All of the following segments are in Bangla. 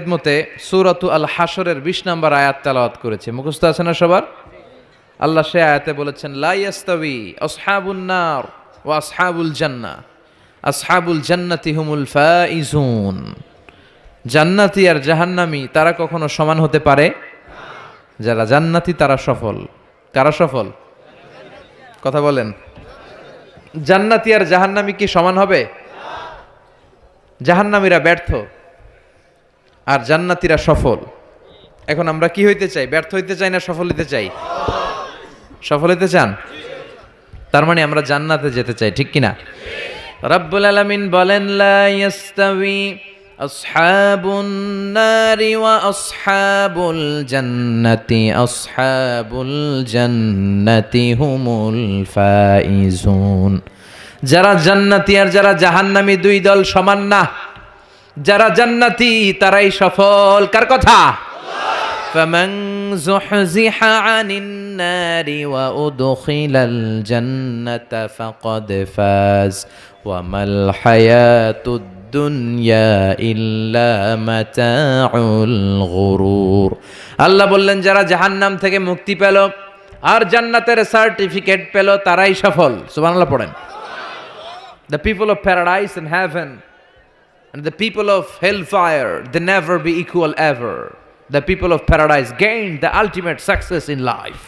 মতে সূরাতু আল হাশরের ২০ নম্বর আয়াত তেলাওয়াত করেছে, মুখস্থ আছে না সবার? আল্লাহ সে আয়াতে বলেছেন, লা ইয়াস্তাবি আসহাবুন নার ওয়া আসহাবুল জান্নাহ, আসহাবুল জান্নাতি হুমুল ফাইজুন। জান্নাতি আর জাহান্নামী তারা কখনো সমান হতে পারে? যারা জান্নাতি তারা সফল। কারা সফল? কথা বলেন। জান্নাতি আর জাহান্নামী কি সমান হবে? জাহান্নামীরা ব্যর্থ আর জান্নাতীরা সফল। এখন আমরা কি হইতে চাই? ব্যর্থ হইতে চাই না সফল হইতে চাই? সফল হইতে চান? তার মানে আমরা জান্নাতে যেতে চাই, ঠিক কিনা? রব্বুল আলামিন বলেন, লা ইয়াস্তাবি আসহাবুন নারি ওয়া আসহাবুল জান্নাতি, আসহাবুল জান্নাতি হুমুল ফাইজুন। যারা জান্নাতি আর যারা জাহান্নামী দুই দল সমান না। যারা জান্নাতি তারাই সফল। কার কথা? ফামান যুহযিহা আনিন নারি ওয়া উদখিলাল জান্নাতা ফাকাদ ফাজ ওয়া মাল হায়াতুদ দুনিয়া ইল্লা মাতাউল গুরুর। আল্লাহ বললেন, যারা জাহান্নাম থেকে মুক্তি পেল আর জান্নাতের সার্টিফিকেট পেল তারাই সফল। সুবহানাল্লাহ পড়েন। The people of paradise and heaven and the people of hellfire, they never be equal ever. The people of paradise gain the ultimate success in life.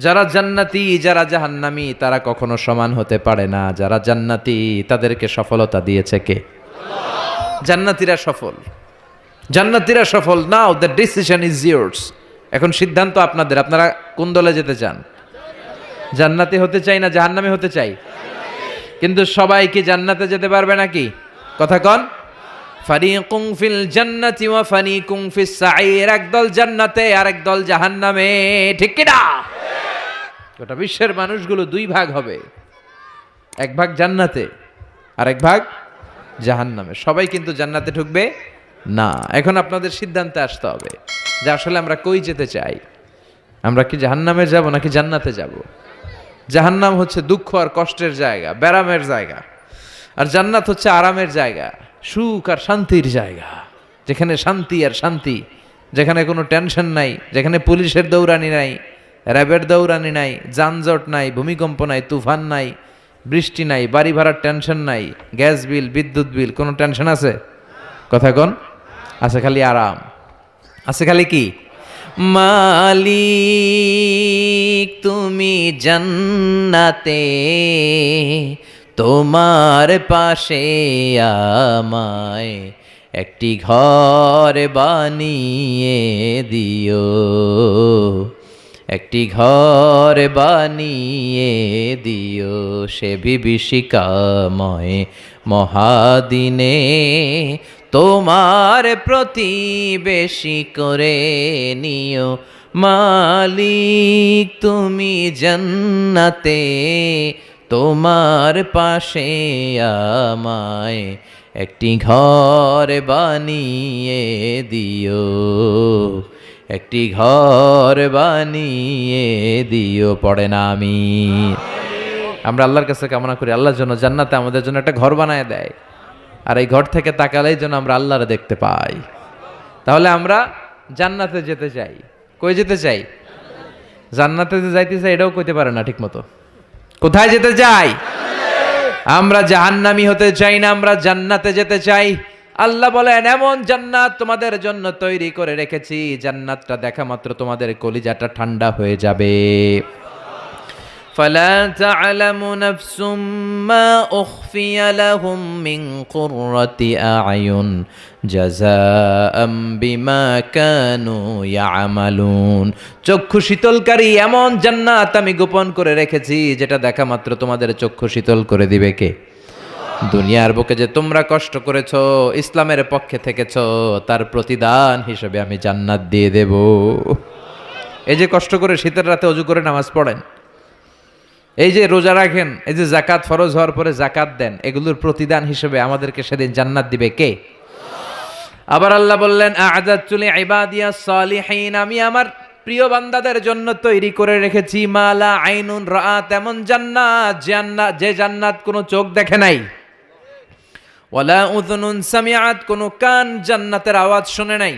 যারা জান্নাতি যারা জাহান্নামী তারা কখনো সমান হতে পারে না। যারা জান্নাতি তাদেরকে সফলতা দিয়েছে কে? জান্নাতীরা সফল। জান্নাতীরা সফল। নাও the decision is yours. এখন সিদ্ধান্ত আপনাদের। আপনারা কোন দলে যেতে চান? জান্নাতি হতে চাই না জাহান্নামী হতে চাই? কিন্তু সবাই কি জান্নাতে যেতে পারবে নাকি? কথা কন। ফারিকুম ফিল জান্নাতি ওয়া ফারিকুম ফিস সাঈর। একদল জান্নাতে আর একদল জাহান্নামে, ঠিক কি না? গোটা বিশ্বের মানুষগুলো দুই ভাগ হবে, এক ভাগ জান্নাতে আর এক ভাগ জাহান্নামে। সবাই কিন্তু জান্নাতে ঢুকবে না। এখন আপনাদের সিদ্ধান্তে আসতে হবে যে আসলে আমরা কই যেতে চাই। আমরা কি জাহান্নামে যাব নাকি জান্নাতে যাব? জাহান্নাম হচ্ছে দুঃখ আর কষ্টের জায়গা, ব্যারামের জায়গা। আর জান্নাত হচ্ছে আরামের জায়গা, সুখ আর শান্তির জায়গা, যেখানে শান্তি আর শান্তি, যেখানে কোনো টেনশন নাই, যেখানে পুলিশের দৌড়ানি নাই, র্যাবের দৌড়ানি নাই, যানজট নাই, ভূমিকম্প নাই, তুফান নাই, বৃষ্টি নাই, বাড়ি ভাড়ার টেনশন নাই, গ্যাস বিল, বিদ্যুৎ বিল, কোনো টেনশন আছে? কথা কন। আছে খালি আরাম, আছে খালি কি? মালিক তুমি জান্নাতে, তোমার পাশে আমায় একটি ঘর বানিয়ে দিও, একটি ঘর বানিয়ে দিও সে বিভীষিকাময় মহাদিনে, তোমার প্রতিবেশী করে নিও। মালিক তুমি জান্নাতে, তোমার পাশে আমায় একটি ঘর বানিয়ে দিও, একটি ঘর বানিয়ে দিও। পড়ে না আমি? আমরা আল্লাহর কাছে কামনা করি আল্লাহর জন্য জান্নাতে আমাদের জন্য একটা ঘর বানায় দেয়, আর এই ঘর থেকে তাকালেই যেন আমরা আল্লাহরে দেখতে পাই। তাহলে আমরা জান্নাতে যেতে চাই। কই যেতে চাই? জান্নাতে যে যাইতে চাই এটাও কইতে পারে না ঠিক মতো। কোথায় যেতে চাই? আমরা জাহান্নামী হতে চাই না, আমরা জান্নাতে যেতে চাই। আল্লাহ বলেন, এমন জান্নাত তোমাদের জন্য তৈরি করে রেখেছি, জান্নাতটা দেখা মাত্র তোমাদের কলিজাটা ঠান্ডা হয়ে যাবে। فلا تعلم نفس ما أخفي لهم من قرة أعين جزاء بما كانوا يعملون। চক্ষু শীতলকারী এমন জান্নাত আমি গোপন করে রেখেছি, যেটা দেখা মাত্র তোমাদের চক্ষু শীতল করে দিবে কে? দুনিয়ার বুকে যে তোমরা কষ্ট করেছো, ইসলামের পক্ষে থেকেছো, তার প্রতিদান হিসেবে আমি জান্নাত দিয়ে দেব। এই যে কষ্ট করে শীতের রাতে ওযু করে নামাজ পড়েন, এই যে রোজা রাখেন, এই যে যাকাত ফরজ হওয়ার পরে যাকাত দেন, এগুলোর প্রতিদান হিসেবে আমাদেরকে সেদিন জান্নাত দিবে কে? আবার আল্লাহ বললেন, আ'দাতু লিইবাদিয়াস সালিহিন, আমি আমার প্রিয় বান্দাদের জন্য তৈরি করে রেখেছি মালা আইনুন রাআত, এমন জান্নাত যে জান্নাত কোনো চোখ দেখে নাই, ওয়ালা উযুনুন সামিআত, কোনো কান জান্নাতের আওয়াজ শুনে নাই।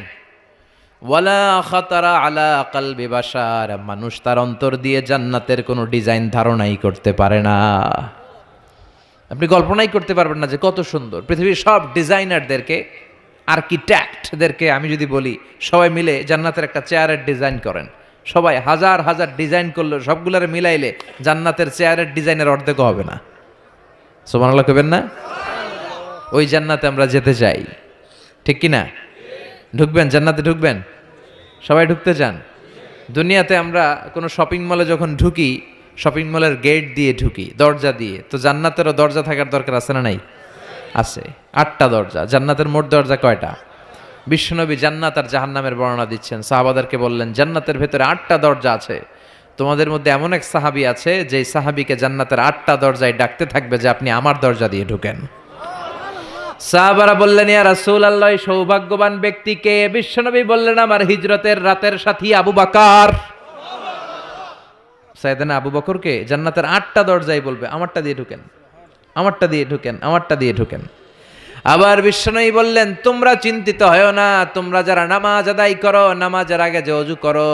ওয়ালা খাতারা আলা কলবি বাশার, মানুষ তার অন্তর দিয়ে জান্নাতের কোনো ডিজাইন ধারণাই করতে পারে না। আপনি কল্পনাই করতে পারবেন না যে কত সুন্দর। পৃথিবীর সব ডিজাইনারদেরকে, আর্কিটেক্টদেরকে আমি যদি বলি সবাই মিলে জান্নাতের একটা চেয়ারের ডিজাইন করেন, সবাই হাজার হাজার ডিজাইন করলে সবগুলোরে মিলাইলে জান্নাতের চেয়ারের ডিজাইনের অর্ধেক হবে না। সুবহানাল্লাহ কইবেন না? ওই জান্নাতে আমরা যেতে চাই, ঠিক কি না? ঢুকবেন জান্নাতে? ঢুকবেন? সবাই ঢুকতে চান? দুনিয়াতে আমরা কোনো শপিং মলে যখন ঢুকি, শপিং মলের গেট দিয়ে ঢুকি, দরজা দিয়ে। তো জান্নাতেরও দরজা থাকার দরকার আছে না নাই? আছে। 8টা দরজা। জান্নাতের মোট দরজা কয়টা? বিশ্বনবী জান্নাত আর জাহান্নামের বর্ণনা দিচ্ছেন, সাহাবাদেরকে বললেন জান্নাতের ভেতরে 8টা দরজা আছে। তোমাদের মধ্যে এমন এক সাহাবী আছে যে সাহাবীকে জান্নাতের 8টা দরজায় ডাকতে থাকবে যে আপনি আমার দরজা দিয়ে ঢুকেন। সাহাবারা বললেন ইয়া রাসূলুল্লাহ, সৌভাগ্যবান ব্যক্তিকে? বিশ্বনবী বললেন আমার হিজরতের রাতের সাথী আবু বকর। সাইয়েদনা আবু বকরকে জান্নাতের 8টা দরজায় বলবে আমারটা দিয়ে ঢুকেন, আমারটা দিয়ে ঢুকেন, আমারটা দিয়ে ঢুকেন। আবার বিশ্বনবী বললেন তোমরা চিন্তিত হয়ো না, তোমরা যারা নামাজ আদায় করো, নামাজের আগে যে ওযু করো,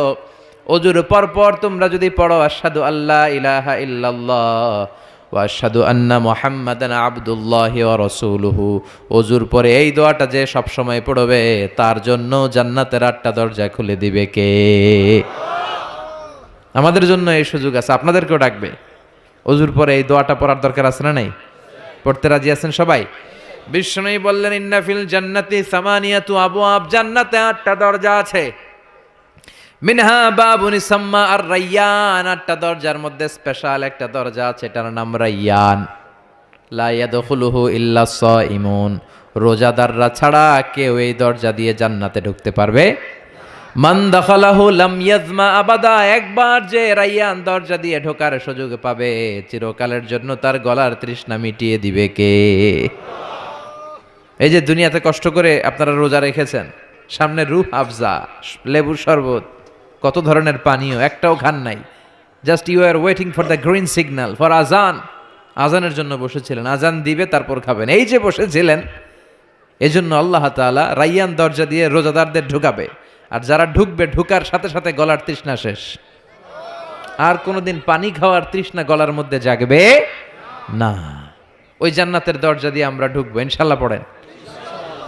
ওযুর পর তোমরা যদি পড়ো আশহাদু আল্লা ইলাহা ইল্লাল্লাহ ওয়া আশহাদু আন্না মুহাম্মাদান আবদুল্লাহি ওয়া রাসূলুহু, ওযুর পরে এই দোয়াটা যে সব সময় পড়বে তার জন্য জান্নাতের 8টা দরজা খুলে দিবে কে? আমাদের জন্য এই সুযোগ আছে, আপনাদেরকেও ডাকবে। ওযুর পরে এই দোয়াটা পড়ার দরকার আছে না নাই? পড়তে রাজি আছেন সবাই? বিশ্বনবী বললেন ইন্না ফিল জান্নাতি সামানিয়াতু আবওয়াব, জান্নাতে 8টা দরজা আছে। মিনহা বাবুন ইসাম্মা আর রায়্যান, 8টা দরজার মধ্যে স্পেশাল একটা দরজা আছে, এটার নাম রায়্যান। লা ইয়াদখুলুহু ইল্লা সাইমুন, রোজাদাররা ছাড়া কেউ এই দরজা দিয়ে জান্নাতে ঢুকতে পারবে। মান দাখালাহু লাম ইয়াজমা আবাদা, একবার যে রায়্যান দরজা দিয়ে ঢোকার সুযোগ পাবে চিরকালের জন্য তার গলার তৃষ্ণা মিটিয়ে দিবে কে? এই যে দুনিয়াতে কষ্ট করে আপনারা রোজা রেখেছেন, সামনে রূহ আফজা, লেবুর শরবত, কত ধরনের পানীয়, একটাও খান নাই। Just you are waiting for the green signal for আজান। আজানের জন্য বসেছিলেন, আজান দিবে তারপর খাবেন। এই যে বসেছিলেন, এজন্য আল্লাহ তাআলা রায়্যান দরজা দিয়ে রোজাদারদের ঢুকাবে। আর যারা ঢুকবে ঢুকার সাথে সাথে গলার তৃষ্ণা শেষ, আর কোনোদিন পানি খাওয়ার তৃষ্ণা গলার মধ্যে জাগবে না। ওই জান্নাতের দরজা দিয়ে আমরা ঢুকবো ইনশাল্লাহ। পড়েন।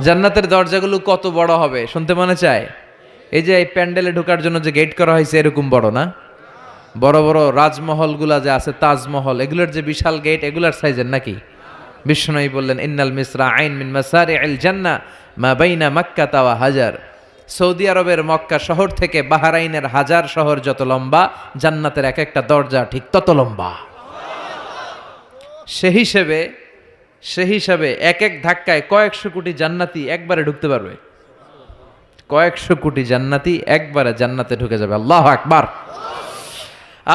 জান্নাতের দরজাগুলো কত বড় হবে শুনতে মনে চায়? এই যে এই প্যান্ডেলে ঢোকার জন্য যে গেট করা হয়েছে এরকম বড় না? বড় বড় রাজমহলগুলা যে আছে, তাজমহল, এগুলোর যে বিশাল গেট, এগুলার সাইজের নাকি? বিশ্বনবী বললেন ইন্নাল মিসরা আইন মিন মাসারি'ল জান্নাহ মা বাইনা মাক্কা ওয়া হাজার, সৌদি আরবের মক্কা শহর থেকে বাহরাইনের হাজার শহর যত লম্বা, জান্নাতের এক একটা দরজা ঠিক তত লম্বা। সেই হিসেবে এক এক ধাক্কায় কয়েকশো কোটি জান্নাতি একবারে ঢুকতে পারবে। কয়েকশো কোটি জান্নাতি একবারে জান্নাতে ঢুকে যাবে। আল্লাহু আকবার।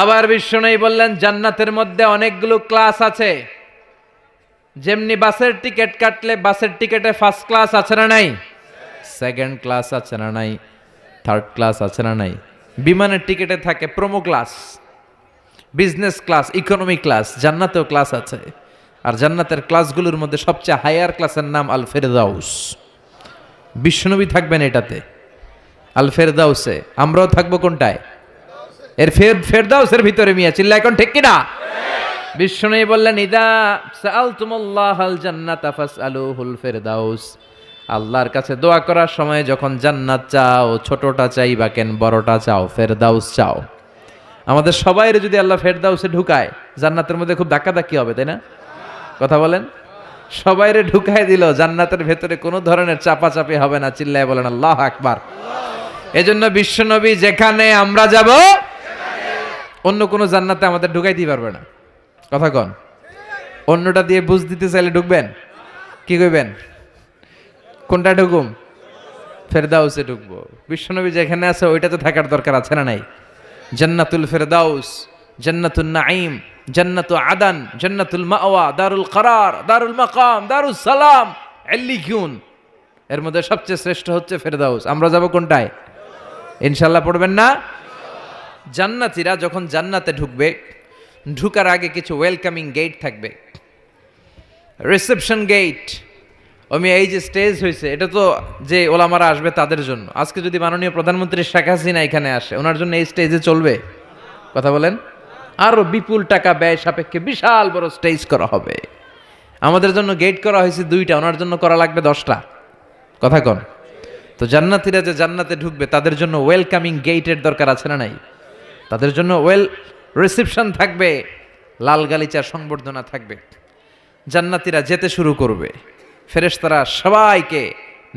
আবার বিশ্বনবী বললেন জান্নাতের মধ্যে অনেকগুলো ক্লাস আছে। যেমনি বাসের টিকিট কাটলে বাসের টিকিটে ফার্স্ট ক্লাস আছে না নাই? সেকেন্ড ক্লাস আছে না নাই? থার্ড ক্লাস আছে না নাই? বিমানের টিকিটে থাকে promo class, business class, economy class. জান্নাতেও ক্লাস আছে। আর জান্নাতের ক্লাসগুলোর মধ্যে সবচেয়ে হায়ার ক্লাসের নাম আল ফেরদাউস। বিশ্বনবী থাকবেন এটাতে, আল ফেরদাউসে। আমরাও থাকবো কোনটায়? এর ফেরদাউসের ভিতরে। মিয়া চিল্লা এখন ঠিক কিনা? বিশ্বনবী বললেন ইদা সাআলতুমুল্লাহাল জান্নাতা ফাসআলুহুল ফেরদাউস, আল্লাহর কাছে দোয়া করার সময় যখন জান্নাত চাও, ছোটটা চাইবা কেন, বড়টা চাও, ফেরদাউস চাও। আমাদের সবাইরে যদি আল্লাহ ফেরদাউসে ঢুকায়, জান্নাতের মধ্যে খুব ধাক্কাধাক্কি হবে, তাই না? কথা বলেন। সবাইরে ঢুকায় দিল, জান্নাতের ভেতরে কোনো ধরনের চাপাচাপি হবে না। চিল্লায় বলেন আল্লাহু আকবার। এজন্য বিশ্বনবী যেখানে আমরা যাব, অন্য কোনো জান্নাতে আমাদের ঢুকাইতে পারবে না। কথা কন। অন্যটা দিয়ে বুঝ দিতে চাইলে ঢুকবেন? কি কইবেন? কোনটা ঢুকুম? ফেরদাউসে ঢুকবো। বিশ্বনবী যেখানে আছে ওইটাতে থাকার দরকার আছে না নাই? জান্নাতুল ফেরদাউস, জান্নাতুন নাঈম, জান্নাতু আদান, জান্নাতুল মাওয়া, দারুল করার, দারুল মাকাম, দারুস সালাম, ইল্লিয়ুন। এর মধ্যে সবচেয়ে শ্রেষ্ঠ হচ্ছে ফেরদাউস। আমরা যাব কোনটায়? ইনশাআল্লাহ পড়বেন না? জান্নাতীরা যখন জান্নাতে ঢুকবে, ঢুকার আগে কিছু ওয়েলকামিং গেট থাকবে, রিসেপশন গেট। আমি এই যে স্টেজ হয়েছে এটা তো যে ওলামারা আসবে তাদের জন্য। আজকে যদি মাননীয় প্রধানমন্ত্রী শেখ হাসিনা এখানে আসে, ওনার জন্য এই স্টেজে চলবে? কথা বলেন। আরো বিপুল টাকা ব্যয় সাপেক্ষে বিশাল বড় স্টেজ করা হবে। আমাদের জন্য গেট করা হয়েছে 2টা, ওনার জন্য করা লাগবে 10টা। কথা কন। তো জান্নাতীরা যে জান্নাতে ঢুকবে তাদের জন্য ওয়েলকামিং গেটের দরকার আছে না নাই? তাদের জন্য ওয়েল রিসেপশন থাকবে, লাল গালিচার সংবর্ধনা থাকবে। জান্নাতীরা যেতে শুরু করবে, ফেরেশতারা সবাইকে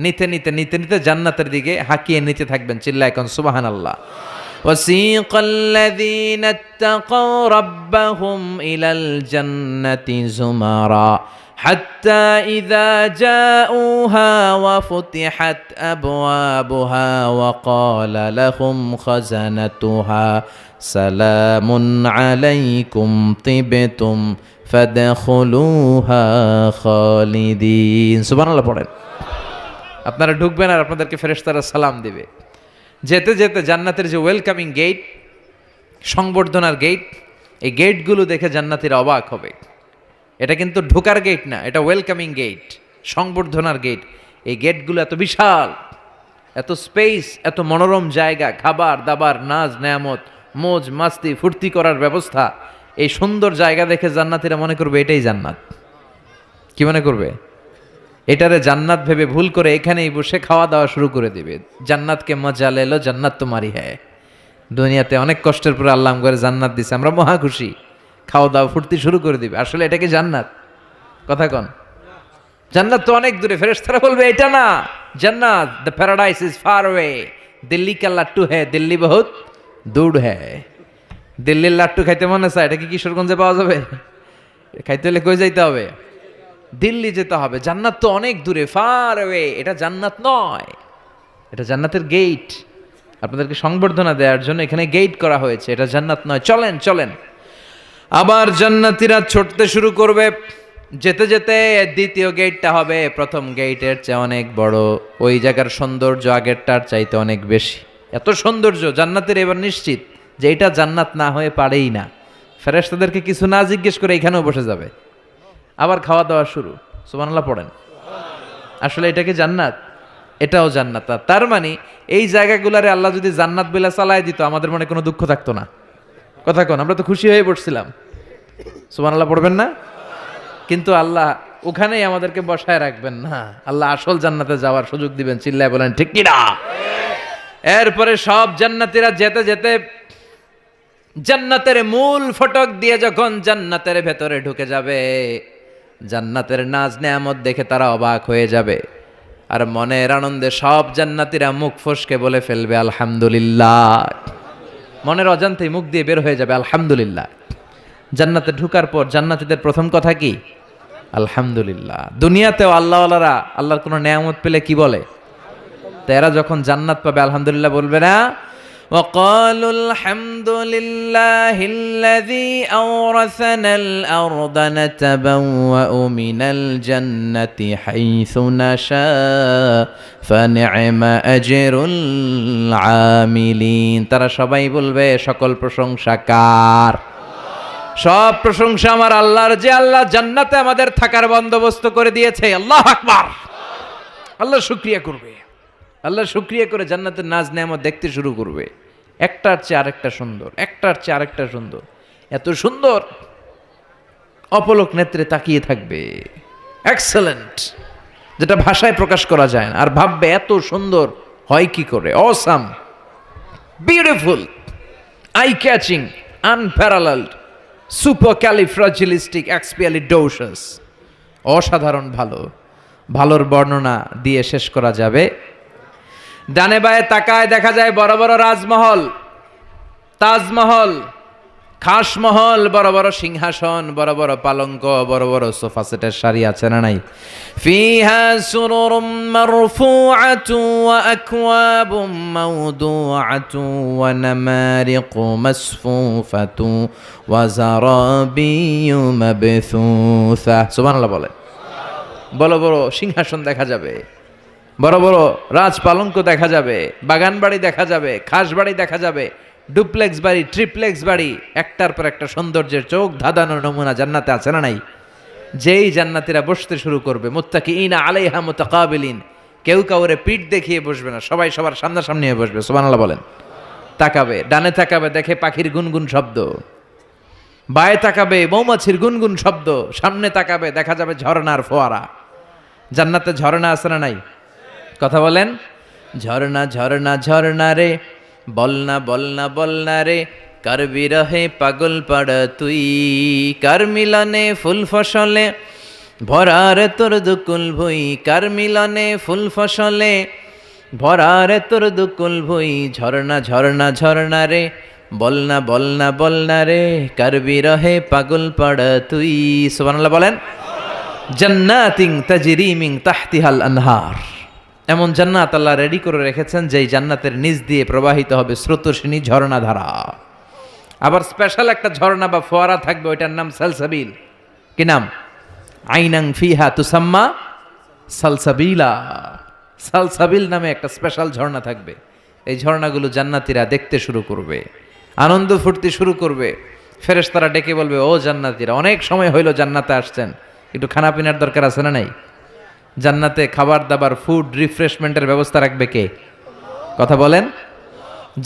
নিতে নিতে নিতে নিতে জান্নাতের দিকে হাঁকিয়ে নিতে থাকবেন। চিল্লায় এখন সুবহানাল্লাহ। وسيق الذين اتقوا ربهم إلى الجنة زمرا حتى إذا جاءوها وفتحت أبوابها وقال لهم خزنتها سلام عليكم طبتم فادخلوها خالدين سبحان الله পড়েন। আপনারা ঢুকবেন আর আপনাদেরকে ফেরেশতারা সালাম দিবে। যেতে যেতে জান্নাতের যে ওয়েলকামিং গেট, সংবর্ধনার গেট, এই গেটগুলো দেখে জান্নাতীরা অবাক হবে। এটা কিন্তু ঢোকার গেট না, এটা ওয়েলকামিং গেট, সংবর্ধনার গেট। এই গেটগুলো এত বিশাল, এত স্পেস, এত মনোরম জায়গা, খাবার দাবার, নাজ নেয়ামত, মোজ মাস্তি, ফুর্তি করার ব্যবস্থা। এই সুন্দর জায়গা দেখে জান্নাতীরা মনে করবে এটাই জান্নাত। কি মনে করবে? এটারে জান্নাত ভেবে ভুল করে এখানেই বসে খাওয়া দাওয়া শুরু করে দিবে। জান্নাতকে মজা লেলো, জান্নাত তোমারই হ্যায়। দুনিয়াতে অনেক কষ্টের পরে আল্লাহ করে জান্নাত দিছে, আমরা মহা খুশি, খাওয়া দাওয়া ফুর্তি শুরু করে দিবে। আসলে এটা কি জান্নাত? কথা কন। জান্নাত তো অনেক দূরে। ফেরেশতারা বলবে এটা না জান্নাত, the paradise is far way, Delhi কা লাট্টু হ্যায়, দিল্লি বহুত দূর হ্যায়। দিল্লির লাট্টু খাইতে মনে চায়, এটা কি কিশোরগঞ্জে পাওয়া যাবে? খাইতে হলে কই যাইতে হবে? দিল্লি যেতে হবে। জান্নাত তো অনেক দূরে, ফার ওয়ে। এটা জান্নাত নয়, এটা জান্নাতের গেট। আপনাদেরকে সংবর্ধনা দেওয়ার জন্য এখানে গেট করা হয়েছে, এটা জান্নাত নয়। চলেন চলেন। আবার জান্নাতীরা ছুটতে শুরু করবে। যেতে যেতে দ্বিতীয় গেটটা হবে প্রথম গেটের চেয়ে অনেক বড়। ওই জায়গার সৌন্দর্য আগেরটার চাইতে অনেক বেশি। এত সৌন্দর্য জান্নাতের এবার নিশ্চিত যে এটা জান্নাত না হয়ে পারেই না। ফেরেশতাদেরকে কিছু না জিজ্ঞেস করে এখানেও বসে যাবে। আবার খাওয়া দাওয়া শুরু। সুবহানাল্লাহ পড়েন। আসলে এটা কি জান্নাত? এটাও জান্নাত। তার মানে এই জায়গাগুলারে আল্লাহ যদি জান্নাত বলে চালায় দিত, আমাদের মনে কোনো দুঃখ থাকতো না। কথা কোন, আমরা তো খুশি হয়ে পড়ছিলাম। সুবহানাল্লাহ পড়বেন না? কিন্তু আল্লাহ ওখানেই আমাদেরকে বসায় রাখবেন না, আল্লাহ আসল জান্নাতে যাওয়ার সুযোগ দিবেন। চিল্লায় বলেন ঠিক কি না? এরপরে সব জান্নাতীরা যেতে যেতে জান্নাতের মূল ফটক দিয়ে যখন জান্নাতের ভেতরে ঢুকে যাবে, জান্নাতের নাজ নেয়ামত দেখে তারা অবাক হয়ে যাবে। আর মনের আনন্দে সব জান্নাতীরা মুখ ফসকে বলে ফেলবে আলহামদুলিল্লাহ। মনের অজান্তেই মুখ দিয়ে বের হয়ে যাবে আলহামদুলিল্লাহ। জান্নাতে ঢুকার পর জান্নাতীদের প্রথম কথা কি? আলহামদুলিল্লাহ। দুনিয়াতেও আল্লাহওয়ালারা আল্লাহর কোনো নেয়ামত পেলে কি বলে? তারা যখন জান্নাত পাবে আলহামদুলিল্লাহ বলবে না? وقالوا الحمد لله الذي أورثنا الأرض نتبوأ من الجنة حيث نشاء فنعم أجر العاملين। তারা সবাই বলবে সকল প্রশংসা কার? সব প্রশংসা আমার আল্লাহর, যে আল্লাহ জান্নাতে আমাদের থাকার বন্দোবস্ত করে দিয়েছে। আল্লাহু আকবার। আল্লাহ শুকরিয়া করবে। আল্লাহ শুকরিয়া করে জান্নাতের নাজ নেয়ামত দেখতে শুরু করবে। একটার চেয়ে আরেকটা সুন্দর, একটার চেয়ে আরেকটা সুন্দর। এত সুন্দর অপলক নেত্রে তাকিয়ে থাকবে। এক্সেলেন্ট, যেটা ভাষায় প্রকাশ করা যায় না। আর ভাববে এত সুন্দর হয় কি করে? Awesome, beautiful, eye catching, unparalleled, supercalifragilisticexpialidocious. অসাধারণ ভালো। ভালোর বর্ণনা দিয়ে শেষ করা যাবে। ডানে বায়ে তাকায় দেখা যায় বড় বড় রাজমহল, তাজমহল, খাসমহল, বড় বড় সিংহাসন, বড় বড় পালঙ্ক, বড় বড় সোফা সেটের সারি আছে না নাই? ফিহা সুরুরুম মারফুআতু ওয়া আকওয়াবুম মাওদুআতু ওয়া নামারিকু মাসফুফাতু ওয়া যারাবিয়্যু মাবথুসা। সুবহানাল্লাহ বলে। বড় বড় সিংহাসন দেখা যাবে, বড় বড় রাজ পালঙ্ক দেখা যাবে, বাগান বাড়ি দেখা যাবে, খাস বাড়ি দেখা যাবে, ডুপ্লেক্স বাড়ি, ট্রিপ্লেক্স বাড়ি, একটার পর একটা সৌন্দর্যের চোখ ধাঁধানোর নমুনা জান্নাতে আছে না নাই? যেই জান্নাতীরা বসতে শুরু করবে, মুত্তাকিইনা আলাইহা মুতাকাবিলিন, কেউ কাউরে পিঠ দেখিয়ে বসবে না, সবাই সবার সামনাসামনি হয়ে বসবে। সুবহানাল্লাহ বলেন। তাকাবে, ডানে তাকাবে, দেখে পাখির গুনগুন শব্দ, বায়ে তাকাবে মৌমাছির গুনগুন শব্দ, সামনে তাকাবে দেখা যাবে ঝর্ণার ফোয়ারা। জান্নাতে ঝর্ণা আছে না নাই? কথা বলেন। ঝর্ণা ঝর্ণা ঝর্ণা রে, বলনা বলনা বলনা রে, কার বিরহে পাগল পাড়া তুই, কার মিলনে ফুল ফসলে ভরার তোর দুকুল ভুই, কার মিলনে ফুল ফসলে ভরার তোর দুকুল ভুই। ঝর্ণা ঝর্ণা ঝর্ণা রে, বলনা বলনা বলনা রে, কার বিরহে পাগল পাড়া তুই। সুবহানাল্লাহ বলেন। জান্নাতিন তাজরি মিন তাহতিহাল আনহার, এমন জান্নাত আল্লাহ রেডি করে রেখেছেন যেই জান্নাতের নিচ দিয়ে প্রবাহিত হবে স্রোতস্বিনী ঝর্ণাধারা। আবার স্পেশাল একটা ঝর্ণা বা ফোয়ারা থাকবে, ওইটার নাম সালসাবিল। কি নাম? আইনাং ফিহা তুসাম্মা সালসাবিলা। সালসাবিল নামে একটা স্পেশাল ঝর্ণা থাকবে। এই ঝর্ণাগুলো জান্নাতীরা দেখতে শুরু করবে, আনন্দ ফুর্তি শুরু করবে। ফেরেশতারা ডেকে বলবে, ও জান্নাতীরা, অনেক সময় হইল জান্নাতে আসছেন, একটু খানা পিনার দরকার আছে না নাই? জান্নাতে খাবার দাবার, ফুড রিফ্রেশমেন্টের ব্যবস্থা রাখবে কে? কথা বলেন।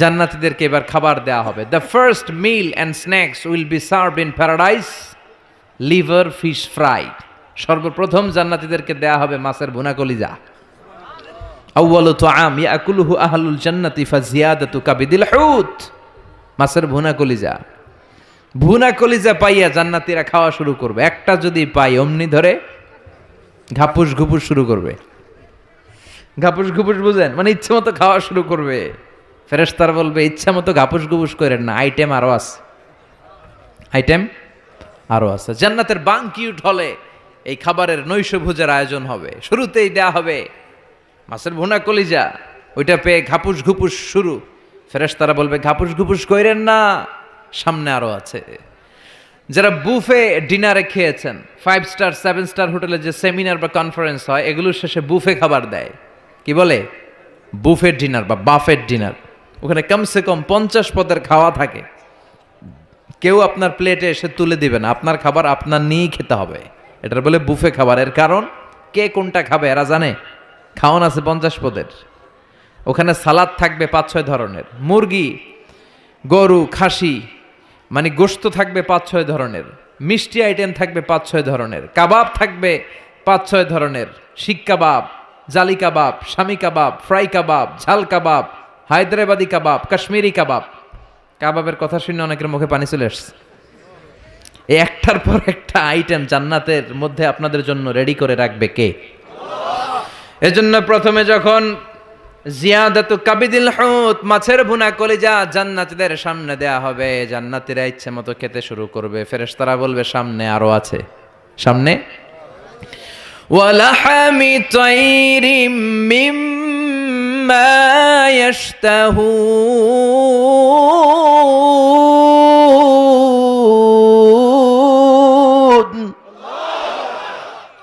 জান্নাতীদেরকে এবার খাবার দেয়া হবে। The first mill and snacks will be served in paradise liver fish fry. সর্বপ্রথম জান্নাতীদেরকে দেয়া হবে মাছের ভুনা কলিজা। আউয়ালু তুআম ইয়াকুলুহু আহলুল জান্নাতি ফাজিয়াদাতু কাবিদিল হুত। মাছের ভুনা কলিজা, ভুনা কলিজা পাইয়া জান্নাতীরা খাওয়া শুরু করবে। একটা যদি পাই অমনি ধরে ঘাপুস ঘুপুস শুরু করবে। ঘাপুস ঘুপুস বুঝেন? মানে ইচ্ছে মতো খাওয়া শুরু করবে। ফেরেশতারা বলবে, ইচ্ছা মতো ঘাপুস ঘুপুস করেন না, আইটেম আরো আছে, আইটেম আরো আছে। জান্নাতের বানকিউট হলে এই খাবারের নৈশভোজের আয়োজন হবে। শুরুতেই দেয়া হবে মাছের ভুনা কলিজা, ওইটা পেয়ে ঘাপুস ঘুপুস শুরু। ফেরেশতারা বলবে, ঘাপুস ঘুপুস কইরেন না, সামনে আরো আছে। যারা বুফে ডিনারে খেয়েছেন, 5 স্টার 7 স্টার হোটেলে যে সেমিনার বা কনফারেন্স হয়, এগুলোর শেষে বুফে খাবার দেয়। কি বলে? বুফে ডিনার বা বাফেট ডিনার। ওখানে কমসে কম 50 পদের খাওয়া থাকে। কেউ আপনার প্লেটে এসে তুলে দিবে না, আপনার খাবার আপনার নিয়েই খেতে হবে। এটার বলে বুফে খাবার। এর কারণ, কে কোনটা খাবে এরা জানে। খাওয়ান আছে 50 পদের। ওখানে সালাদ থাকবে 5-6 ধরনের, মুরগি, গরু, খাসি মানে গোশত থাকবে 5-6 ধরনের, মিষ্টি আইটেম থাকবে 5-6 ধরনের, কাবাব থাকবে 5-6 ধরনের, শিক কাবাব, জালি কাবাব, শামি কাবাব, ফ্রাই কাবাব, ঝাল কাবাব, হায়দ্রাবাদি কাবাব, কাশ্মীরি কাবাব। কাবাবের কথা শুনে অনেকের মুখে পানি চলে আসছে। এই একটার পর একটা আইটেম জান্নাতের মধ্যে আপনাদের জন্য রেডি করে রাখবে কে? এজন্য প্রথমে যখন জিয়াদাতু কাবিদিল হুত, মাছের ভুনা কলিজা জান্নাতীদের সামনে দেয়া হবে, জান্নাতীরা ইচ্ছে মতো খেতে শুরু করবে। ফেরেশতারা বলবে, সামনে আরো আছে, সামনে। ওয়ালাহামি তাইরিম মিম্মা ইয়াশতাহুন,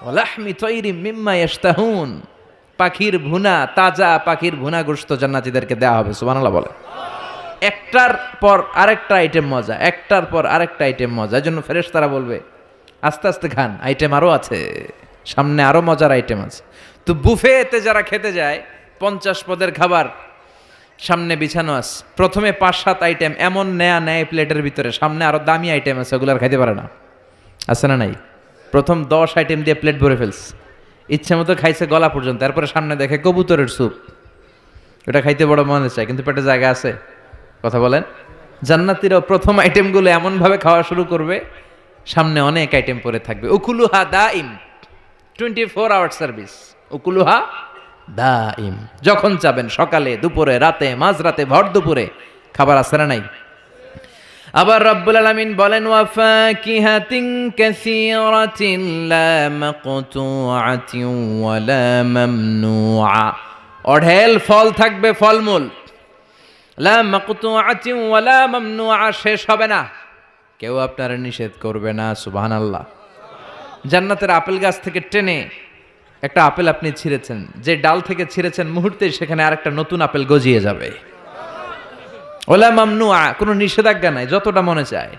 ওয়ালাহমি তাইরিম মিম্মা ইয়াশতাহুন, পাখির ভুনা, তাজা পাখির ভুনা গোশত জান্নাতীদেরকে দেওয়া হবে। সুবহানাল্লাহ বলে। একটার পর আরেকটা আইটেম মজা, একটার পর আরেকটা আইটেম মজা। এজন্য ফেরেশতারা বলবে, আস্তে আস্তে খান, আইটেম আরো আছে, সামনে আরো মজার আইটেম আছে। তো বুফেতে যারা খেতে যায়, 50 পদের খাবার সামনে বিছানো আছে। প্রথমে 5-7 আইটেম এমন নেয়া নেয় প্লেটের ভিতরে, সামনে আরো দামি আইটেম আছে, ওগুলো আর খাইতে পারে না। আছে না নাই? প্রথম 10 আইটেম দিয়ে প্লেট ভরে ফেলছে, ইচ্ছা মতো খাইছে গলা পর্যন্ত। তারপরে সামনে দেখে কবুতরের স্যুপ, ওটা খাইতে বড় মনে চায়, কিন্তু পেটে জায়গা আছে। কথা বলেন। জান্নাতীরাও প্রথম আইটেমগুলো এমনভাবে খাওয়া শুরু করবে, সামনে অনেক আইটেম পরে থাকবে। উকুলুহা দাইম, 24 আওয়ার সার্ভিস। উকুলুহা দাইম, যখন চাবেন, সকালে, দুপুরে, রাতে, মাঝরাতে, ভর দুপুরে খাবার আছে না নাই? আবার রব্বুল আলামিন বলেন, ওয়াফাকিহাতিন কাসীরাতিন লা মাকতুআতিন ওয়ালা মামনুআ, অঢেল ফল থাকবে, ফলমূল। লা মাকতুআতিন ওয়ালা মামনুআ, শেষ হবে না, কেউ আপনারা নিষেধ করবে না। সুবহানাল্লাহ। জান্নাতের আপেল গাছ থেকে টেনে একটা আপেল আপনি ছিঁড়েছেন, যে ডাল থেকে ছিঁড়েছেন মুহূর্তে সেখানে আরেকটা নতুন আপেল গজিয়ে যাবে। ওলা মামনুআ, কোনো নিষেধাজ্ঞা নাই, যতটা মনে চায়।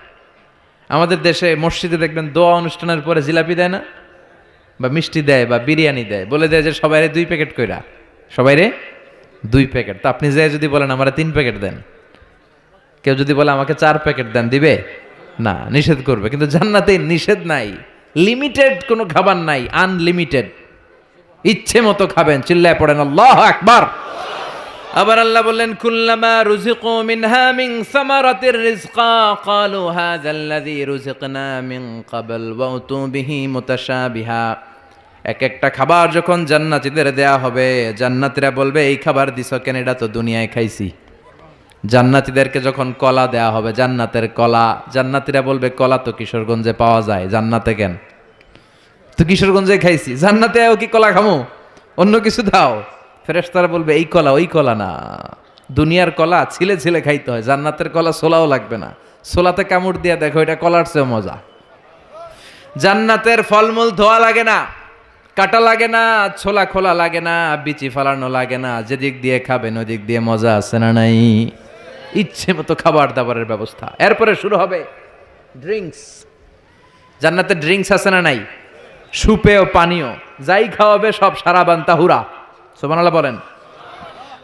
আমাদের দেশে মসজিদে দেখবেন দোয়া অনুষ্ঠানের পরে জিলাপি দেয় না, বা মিষ্টি দেয় বা বিরিয়ানি দেয়, বলে দেয় যে সবাইরে 2 প্যাকেট কইরা, সবাইরে 2 প্যাকেট। তো আপনি যে যদি বলেন আমারে 3 প্যাকেট দেন, কেউ যদি বলে আমাকে 4 প্যাকেট দেন, দিবে না, নিষেধ করবে। কিন্তু জান্নাতে নিষেধ নাই, লিমিটেড কোনো খাবার নাই, আনলিমিটেড, ইচ্ছে মতো খাবেন। চিল্লায় পড়েন আল্লাহু আকবার। আবার আল্লাহ বললেন কুল্লামা রুজিকু মিনহা মিন সামারাতির রিজকা ক্বালু হাযাল্লাযী রুজিকনা মিন ক্বাবল ওয়া উতু বিহি মুতাশাবিহা। এক একটা খাবার যখন জান্নাতীদের দেয়া হবে, জান্নাতীরা বলবে এই খাবার দিছো কেন, এটা তো দুনিয়ায় খাইছি। জান্নাতীদেরকে যখন কলা দেয়া হবে, জান্নাতের কলা, জান্নাতীরা বলবে কলা তো কিশোরগঞ্জে পাওয়া যায়, জান্নাতে কেন? তো কিশোরগঞ্জে খাইছি, জান্নাতে কি কলা খামো? অন্য কিছু দাও। ফেরেশতারা বলবে এই কলা ওই কলা না, দুনিয়ার কলা ছিলে ছিলে খাইতে হয়, জান্নাতের কলা ছোলাও লাগবে না, ছোলাতে কামড় দিয়ে দেখো এটা কলার চেয়ে মজা। জান্নাতের ফলমূল ধোয়া লাগে না, কাটা লাগে না, ছোলা খোলা লাগে না, বিচি ফালানো লাগে না, যেদিক দিয়ে খাবেন ওদিক দিয়ে মজা আছে না নাই? ইচ্ছে মতো খাবার দাবারের ব্যবস্থা। এরপরে শুরু হবে ড্রিঙ্কস। জান্নাতে ড্রিঙ্কস আছে না নাই? সুপেয় পানীয়, যাই খাওয়াবে সব সারাবান তাহুরা। সুবহানাল্লাহ বলেন।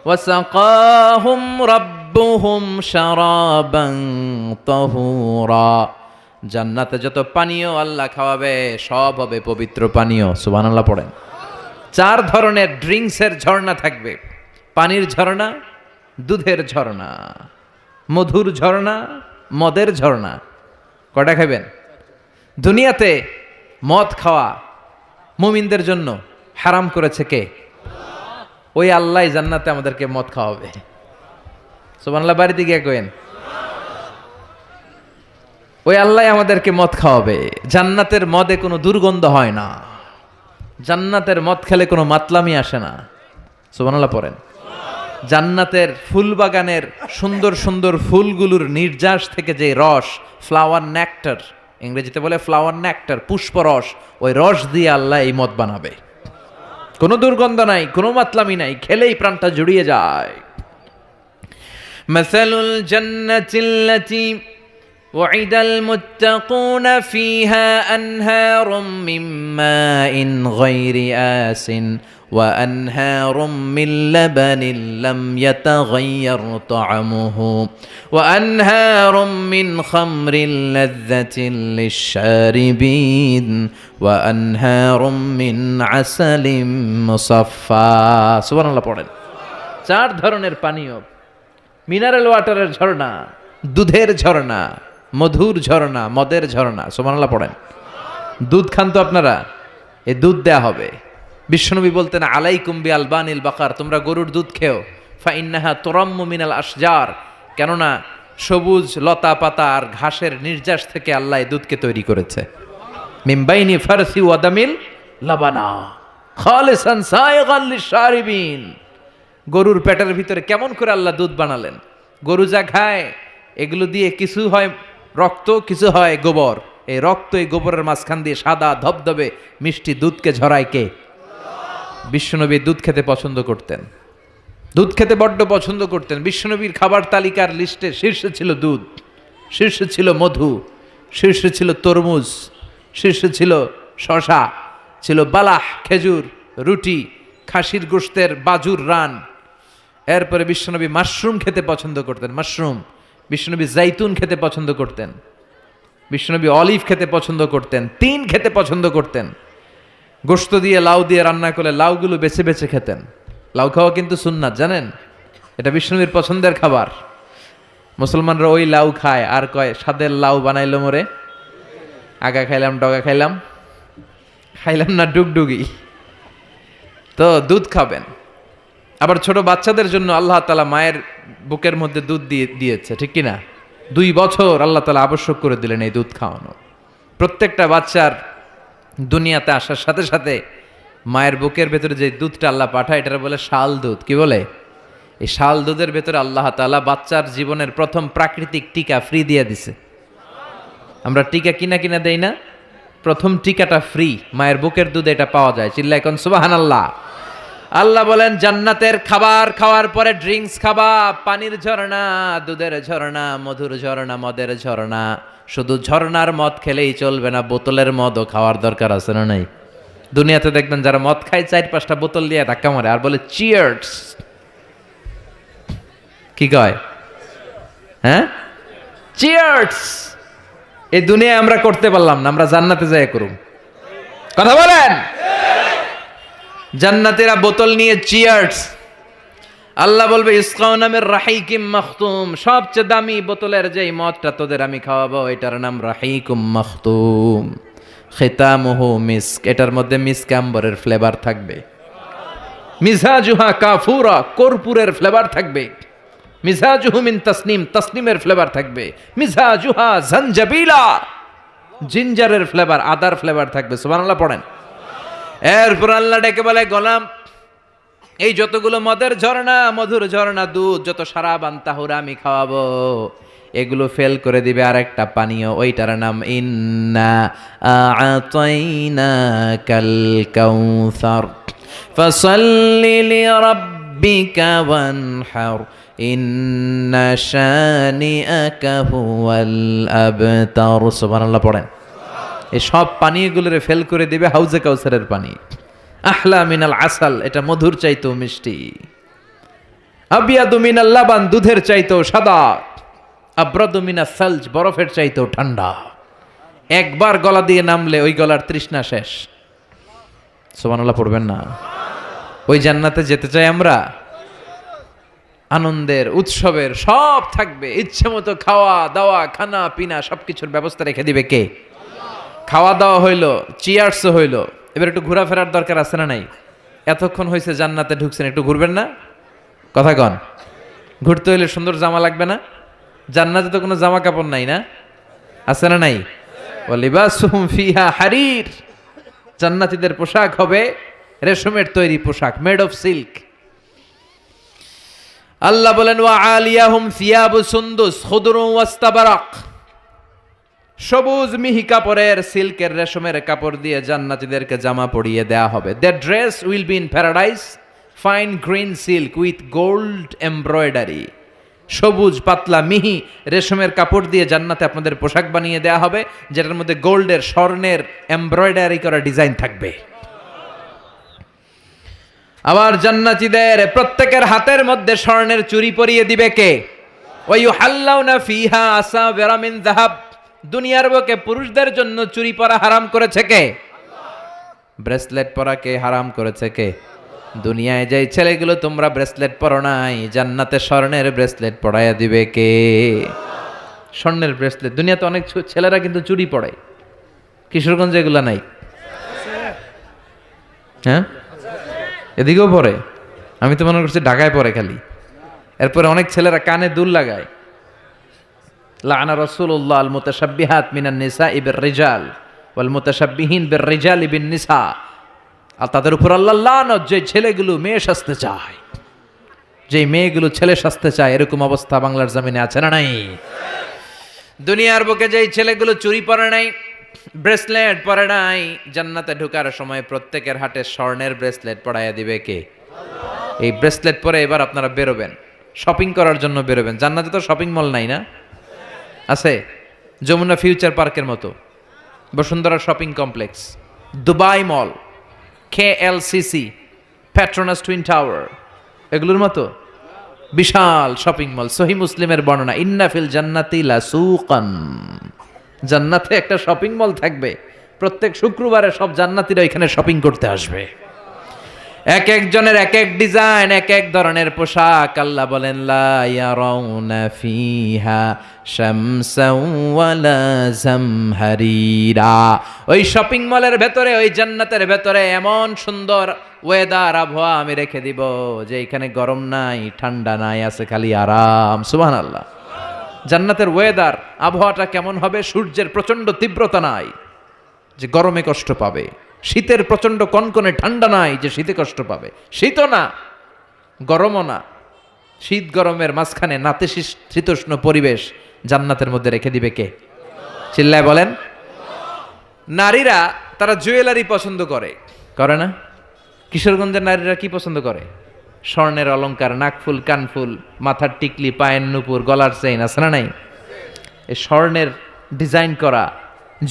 ওয়াসাকাহুম রাব্বুহুম শারাবান তাহুরা। জান্নাতে যত পানীয় আল্লাহ খাওয়াবে সব হবে পবিত্র পানীয়। সুবহানাল্লাহ পড়েন। 4 ধরনের ড্রিঙ্কসের ঝর্ণা থাকবে, পানির ঝর্ণা, দুধের ঝর্ণা, মধুর ঝর্ণা, মদের ঝর্ণা। কটা খাবেন? দুনিয়াতে মদ খাওয়া মুমিনদের জন্য হারাম করেছে কে? ওই আল্লাহ জান্নাতে আমাদেরকে মদ খাওয়াবে। সুবহানাল্লাহ বাড়িতে গিয়ে কইেন, ওই আল্লাহ আমাদেরকে মদ খাওয়াবে। জান্নাতের মদে কোনো দুর্গন্ধ হয় না, জান্নাতের মদ খেলে কোনো মাতলামি আসে না। সুবহানাল্লাহ পড়েন। জান্নাতের ফুল বাগানের সুন্দর সুন্দর ফুলগুলোর নির্যাস থেকে যে রস, ফ্লাওয়ার নেক্টার, ইংরেজিতে বলে ফ্লাওয়ার নেক্টার, পুষ্পরস, ওই রস দিয়ে আল্লাহ এই মদ বানাবে। কোনো দুর্গন্ধ নাই, কোনো মাতলামি নাই, খেলেই প্রাণটা জুড়িয়ে যায়। মাসালুল জান্নাতিল্লাতী وعد المتقون فيها أنهار من ماء غير آس وأنهار من لبن لم يتغير طعمه وأنهار من خمر لذة للشاربين وأنهار من عسل مصفى سبحان الله পড়েন। 4 ধরনের পানীয়, মিনারেল ওয়াটারের ঝর্ণা, দুধের ঝর্ণা, মধুর ঝর্ণা, মদের ঝর্ণা। সুবহানাল্লাহ পড়েন। দুধ খান তো আপনারা, এই দুধ দেয়া হবে। বিশ্বনবী বলতেন আলাইকুম বি আলবানিল বাকার, তোমরা গরুর দুধ খেও, ফা ইন্নাহা তুরাম্মু মিনাল আশজার, কেননা সবুজ লতা পাতা আর ঘাসের নির্যাস থেকে আল্লাহ এই দুধকে তৈরি করেছে। মিন বাইনি ফারসি ওয়া দামিল লাবানা খালিসান সায়গান লিশারিবিন। গরুর পেটের ভিতরে কেমন করে আল্লাহ দুধ বানালেন? গরু যা খায় এগুলো দিয়ে কিছু হয় রক্ত, কিছু হয় গোবর। এই রক্ত এই গোবরের মাঝখান দিয়ে সাদা ধবধবে মিষ্টি দুধকে ঝরায় কে? বিশ্বনবী দুধ খেতে পছন্দ করতেন, দুধ খেতে বড্ড পছন্দ করতেন। বিশ্বনবীর খাবার তালিকার লিস্টে শীর্ষে ছিল দুধ, শীর্ষে ছিল মধু, শীর্ষে ছিল তরমুজ, শীর্ষে ছিল শশা, ছিল বালাহ খেজুর, রুটি, খাসির গোশতের বাজুর রান। এরপরে বিশ্বনবী মাশরুম খেতে পছন্দ করতেন, মাশরুম। বিশ্বনবী জাইতুন খেতে পছন্দ করতেন, বিশ্বনবী অলিভ খেতে পছন্দ করতেন, তিন খেতে পছন্দ করতেন। গোশত দিয়ে লাউ দিয়ে রান্না করলে লাউগুলো বেছে বেছে খেতেন। লাউ খাওয়া কিন্তু সুন্নাত, জানেন? এটা বিশ্বনবীর পছন্দের খাবার। মুসলমানরা ওই লাউ খায় আর কয় স্বাদের লাউ বানাইলো মোরে, আগা খাইলাম ডগা খাইলাম, খাইলাম না ডুগডুগি। তো দুধ খাবেন। আবার ছোট বাচ্চাদের জন্য আল্লাহ তাআলা মায়ের বুকের মধ্যে দুধ দিয়েছে, ঠিক কিনা? 2 বছর আল্লাহ তাআলা আবশ্যক করে দিলেন এই দুধ খাওয়ানো। প্রত্যেকটা বাচ্চার দুনিয়াতে আসার সাথে সাথে মায়ের বুকের ভেতরে যে দুধটা আল্লাহ পাঠায় এটার বলে শাল দুধ। কি বলে? এই শাল দুধের ভেতরে আল্লাহ তাআলা বাচ্চার জীবনের প্রথম প্রাকৃতিক টিকা ফ্রি দিয়ে দিছে। আমরা টিকা কিনা দেই না, প্রথম টিকাটা ফ্রি, মায়ের বুকের দুধে এটা পাওয়া যায়। চিল্লা এখন সুবহানাল্লাহ। আল্লাহ বলেন জান্নাতের খাবার খাওয়ার পরে ড্রিঙ্কস খাবা, পানির ঝর্ণা, দুধের ঝর্ণা, মধুর ঝর্ণা, মদের ঝর্ণা। শুধু ঝর্ণার মদ খেলেই চলবে না, বোতলের মদও খাওয়ার দরকার আছে না নাই? দুনিয়াতে দেখবেন যারা মদ খায় 4-5টা বোতল দিয়ে ধাক্কা মারে আর বলে চিয়ার্স। কি কয়? হ্যাঁ, চিয়ার্স। এই দুনিয়ায় আমরা করতে পারলাম না, আমরা জান্নাতে যাই করুম। কথা বলেন। জান্নাতীরা বোতল নিয়ে চিয়ার্স। আল্লাহ বলবে ইসকাউনা মির রাহিকিম মাখতুম, সবচেয়ে দামি বোতলের যেই মদটা তোদের আমি খাওয়াবো এটার নাম রাহিকুম মাখতুম, খিতামুহু মিস্ক, এটার মধ্যে মিস্ক আম্বরের ফ্লেভার থাকবে। মিজাজুহা কাফুরা, কর্পূরের ফ্লেভার থাকবে। মিজাজুহু মিন তাসনিম, তাসনিমের ফ্লেভার থাকবে। মিজাজুহা জানজাবিলা, জিঞ্জারের ফ্লেভার, আদার ফ্লেভার থাকবে। সুবহানাল্লাহ পড়েন। এরপর আল্লাহ ডেকে বলে গোলাম, এই যতগুলো মদের ঝর্ণা, মধুর ঝর্ণা, দুধ, যত সারাবান তাহুরা আমি খাওয়াবো, এগুলো ফেল করে দিবে আরেকটা পানীয়, ওইটার নাম ইন্না আ'তাইনাকাল কাউসার ফাসাল্লি লিরাব্বিকা ওয়ানহার ইন্না শানিআকা হুয়াল আবতার। সুবহানাল্লাহ পড়েন। এই সব পানীয়গুলোরে ফেল করে দিবে হাউজে কাউসারের পানি। আহলা মিনাল আসাল, এটা মধুর চাইতেও মিষ্টি। আবিয়াদু মিনাল লাবান, দুধের চাইতেও সাদা। আব্রাদু মিনাস সালজ, বরফের চাইতেও ঠান্ডা। একবার গলা দিয়ে নামলে ওই গলার তৃষ্ণা শেষ। সুবহানাল্লাহ পড়বেন না? ওই জান্নাতে যেতে চাই আমরা। আনন্দের, উৎসবের সব থাকবে, ইচ্ছে মতো খাওয়া দাওয়া, খানা পিনা সবকিছুর ব্যবস্থা রেখে দিবে কে? খাওয়া দাওয়া হইলো, চিয়ার্সও হইলো, এবার একটু ঘোরাফেরার দরকার আছে না নাই? এতক্ষণ হয়েছে জান্নাতে ঢুকছেন, একটু ঘুরবেন না? কথা কন। ঘুরতে হইলে সুন্দর জামা লাগবে না? জান্নাতে তো কোনো জামা কাপড় নাই না? আছে না নাই? ওয়ালিবাসুহুম ফিহা হারির, জান্নাতীদের পোশাক হবে রেশমের তৈরি পোশাক, মেড অফ সিল্ক। আল্লাহ বলেন ওয়া আলিয়াহুম সিয়াবু সুন্দুস খুদরুন ওয়াস্তাবারাক, সবুজ মিহি কাপড়ের, সিল্কের, রেশমের কাপড় দিয়ে জান্নাতীদেরকে জামা পরিয়ে দেয়া হবে। That dress will be in paradise, fine green silk with gold embroidery. সবুজ পাতলা মিহি রেশমের কাপড় দিয়ে জান্নাতে আপনাদের পোশাক বানিয়ে দেয়া হবে, যেটার মধ্যে গোল্ডের, স্বর্ণের এমব্রয়ডারি করা ডিজাইন থাকবে। আবার জান্নাতীদের প্রত্যেকের হাতের মধ্যে স্বর্ণের চুড়ি পরিয়ে দিবে কে? ওয়া ইউহাল্লাউনা ফিহা আসাবিরা মিন যাহাব, দুনিয়ার বুকে পুরুষদের জন্য চুরি পরা হারাম করেছে কে? ব্রেসলেট পরা কে হারাম করেছে কে? দুনিয়ায় যাই ছেলেগুলো তোমরা ব্রেসলেট পরো নাই, জান্নাতে স্বর্ণের ব্রেসলেট পরাইয়া দিবে কে? স্বর্ণের ব্রেসলেট। দুনিয়াতে অনেক ছেলেরা কিন্তু চুরি পড়ে, কিশোরগঞ্জে এগুলো নাই? হ্যাঁ, এদিকেও পড়ে। আমি তো মনে করছি ঢাকায় পড়ে খালি। এরপরে অনেক ছেলেরা কানে দুল লাগায়। লাআনা রাসূলুল্লাহ আল মুতাশাব্বিহাত মিনান নিসাই বির রিজাল ওয়াল মুতাশাব্বিহিন বির রিজালি বিন নিসা। আর তাদের উপর আল্লাহ লানত, যে ছেলেগুলো মেয়ে সাজতে চায়, যে মেয়েগুলো ছেলে সাজতে চায়, এরকম অবস্থা বাংলার জমিনে আছে না নাই? দুনিয়ার বুকে যেই ছেলেগুলো চুরি পরে নাই, ব্রেসলেট পরে নাই, জান্নাতে ঢোকার সময় প্রত্যেকের হাতে স্বর্ণের ব্রেসলেট পরাইয়া দিবে কে? এই ব্রেসলেট পরে এবার আপনারা বেরোবেন, শপিং করার জন্য বেরোবেন। জান্নাতে তো শপিং মল নাই না? আছে, যমুনা ফিউচার পার্কের মতো, বসুন্ধরা শপিং কমপ্লেক্স, দুবাই মল, KLCC, পেট্রোনাস টুইন টাওয়ার, এগুলোর মতো বিশাল শপিং মল। সহিহ মুসলিমের বর্ণনা, ইন্না ফিল জান্নাতি লাসুকান, জান্নাতে একটা শপিং মল থাকবে। প্রত্যেক শুক্রবারে সব জান্নাতীরা এখানে শপিং করতে আসবে। এক একজনের এক এক ডিজাইন, এক এক ধরনের পোশাক। আল্লাহ বলেন লা ইয়ারাউনা ফিহা শামসাও ওয়ালা জামহারিরা। ওই শপিং মলের ভেতরে, ওই জান্নাতের ভেতরে এমন সুন্দর ওয়েদার, আবহাওয়া আমি রেখে দিব যে এখানে গরম নাই, ঠান্ডা নাই, আছে খালি আরাম। সুবহানাল্লাহ। জান্নাতের ওয়েদার, আবহাওয়াটা কেমন হবে? সূর্যের প্রচন্ড তীব্রতা নাই যে গরমে কষ্ট পাবে, শীতের প্রচন্ড কনকনে ঠান্ডা নাই যে শীতে কষ্ট পাবে, শীতও না গরমও না, শীত গরমের মাঝখানে নাতিশীতোষ্ণ পরিবেশ জান্নাতের মধ্যে রেখে দিবে কে? চিল্লায় বলেন। নারীরা তারা জুয়েলারি পছন্দ করে, করে না? কিশোরগঞ্জের নারীরা কি পছন্দ করে? স্বর্ণের অলংকার, নাকফুল, কানফুল, মাথার টিকলি, পায়ের নুপুর, গলার চেইন, আছে না নাই? এই স্বর্ণের ডিজাইন করা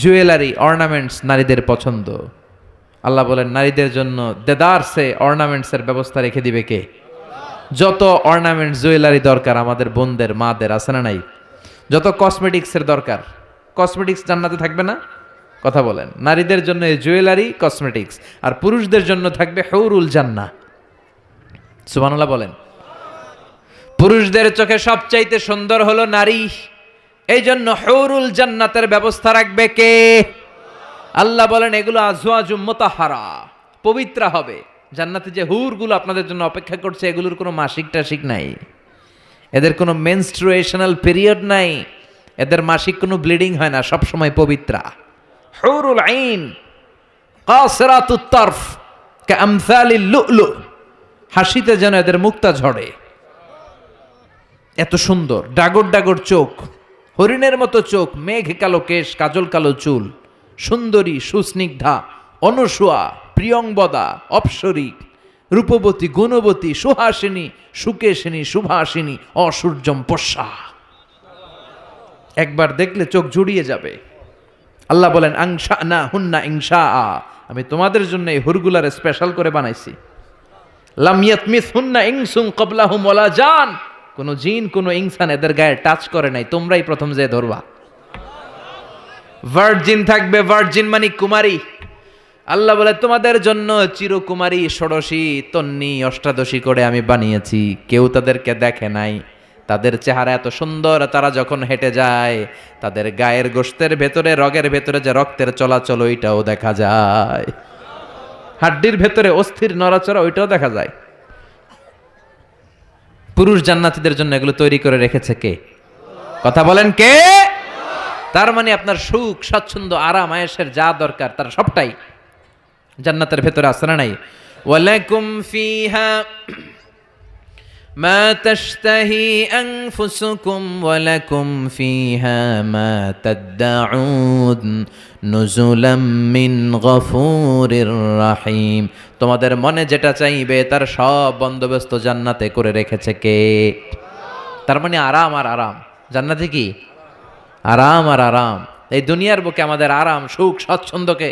জুয়েলারি, অর্নামেন্টস নারীদের পছন্দ। আল্লাহ বলেন নারীদের জন্য দেদারসে অর্নামেন্টসের ব্যবস্থা রেখে দিবে কে? যত অর্নামেন্টস জুয়েলারি দরকার আমাদের বোনদের, মাদের, আছে না নাই? যত কসমেটিক্সের দরকার, কসমেটিক্স জান্নাতে থাকবে না? কথা বলেন। নারীদের জন্য এই জুয়েলারি, কসমেটিক্স, আর পুরুষদের জন্য থাকবে হুরুল জান্নাহ। সুবহানাল্লাহ বলেন। পুরুষদের চোখে সবচাইতে সুন্দর হলো নারী, এই জন্য হুরুল জান্নাতের ব্যবস্থা রাখবে কে? আল্লাহ বলেন এগুলো আজওয়াজুম মুতাহহারা, পবিত্র হবে। জান্নাতে যে হুরগুলো আপনাদের জন্য অপেক্ষা করছে, এগুলোর কোনো মাসিক টাসিক নাই, এদের কোনো মেনস্ট্রুয়েশনাল পিরিয়ড নাই, এদের মাসিক কোনো ব্লিডিং হয় না, সব সময় পবিত্রা। হুরুল আইন কাসিরাতুত তারফ কাআমসালিল লুলু, হাসিতে যেন এদের মুক্তা ঝরে, এত সুন্দর। ডাগর ডাগর চোখ, হরিণের মতো চোখ, মেঘ কালো কেশ, কাজল কালো চুল, সুন্দরী, সুস্নিগ্ধা, অনুসুয়া, প্রিয়ংবদা, অপ্সরী, রূপবতী, গুণবতী, সুহাসিনী, সুকেশিনী, সুভাসিনী, অসূর্যম পশ্যা। একবার দেখলে চোখ জুড়িয়ে যাবে। আল্লাহ বলেন আংশা না হুন্না ইংশা, আমি তোমাদের জন্য এই হুরগুলার স্পেশাল করে বানাইছি। লাম ইয়াতমিস হুন্না ইনসুন ক্বাবলাহুম ওয়ালা জান, কোন জিন কোন ইনসান এদের গায়ে টাচ করে নাই, তোমরাই প্রথম যে ধরবা। ভার্জিন থাকবে, ভার্জিন মানে কুমারী। আল্লাহ বলে তোমাদের জন্য চিরকুমারী, ষোড়শী, তন্নি, অষ্টাদশী করে আমি বানিয়েছি, কেউ তাদেরকে দেখে নাই। তাদের চেহারা এত সুন্দর, তারা যখন হেঁটে যায় তাদের গায়ের গোশতের ভেতরে, রগের ভেতরে যে রক্তের চলাচল ওইটাও দেখা যায়, হাড্ডির ভেতরে অস্থির নড়াচড়া ওইটাও দেখা যায়। পুরুষ জান্নাতীদের জন্য এগুলো তৈরি করে রেখেছে কে? কথা বলেন কে? তার মানে আপনার সুখ, স্বাচ্ছন্দ্য, আরাম, আয়েশের যা দরকার তার সবটাই জান্নাতের ভেতরে আছে না নাই? ওয়ালাকুম ফিহা মা তাশতাহি আনফুসুকুম ওয়ালাকুম ফিহা মা তাদউন নুজুলাম মিন গফুরির রহিম। তোমাদের মনে যেটা চাইবে তার সব বন্দোবস্ত জান্নাতে করে রেখেছে কে? তার মানে আরাম আর আরাম। জান্নাতে কি? আরাম আর আরাম। এই দুনিয়ার বুকে আমাদের আরাম, সুখ, স্বাচ্ছন্দ্যকে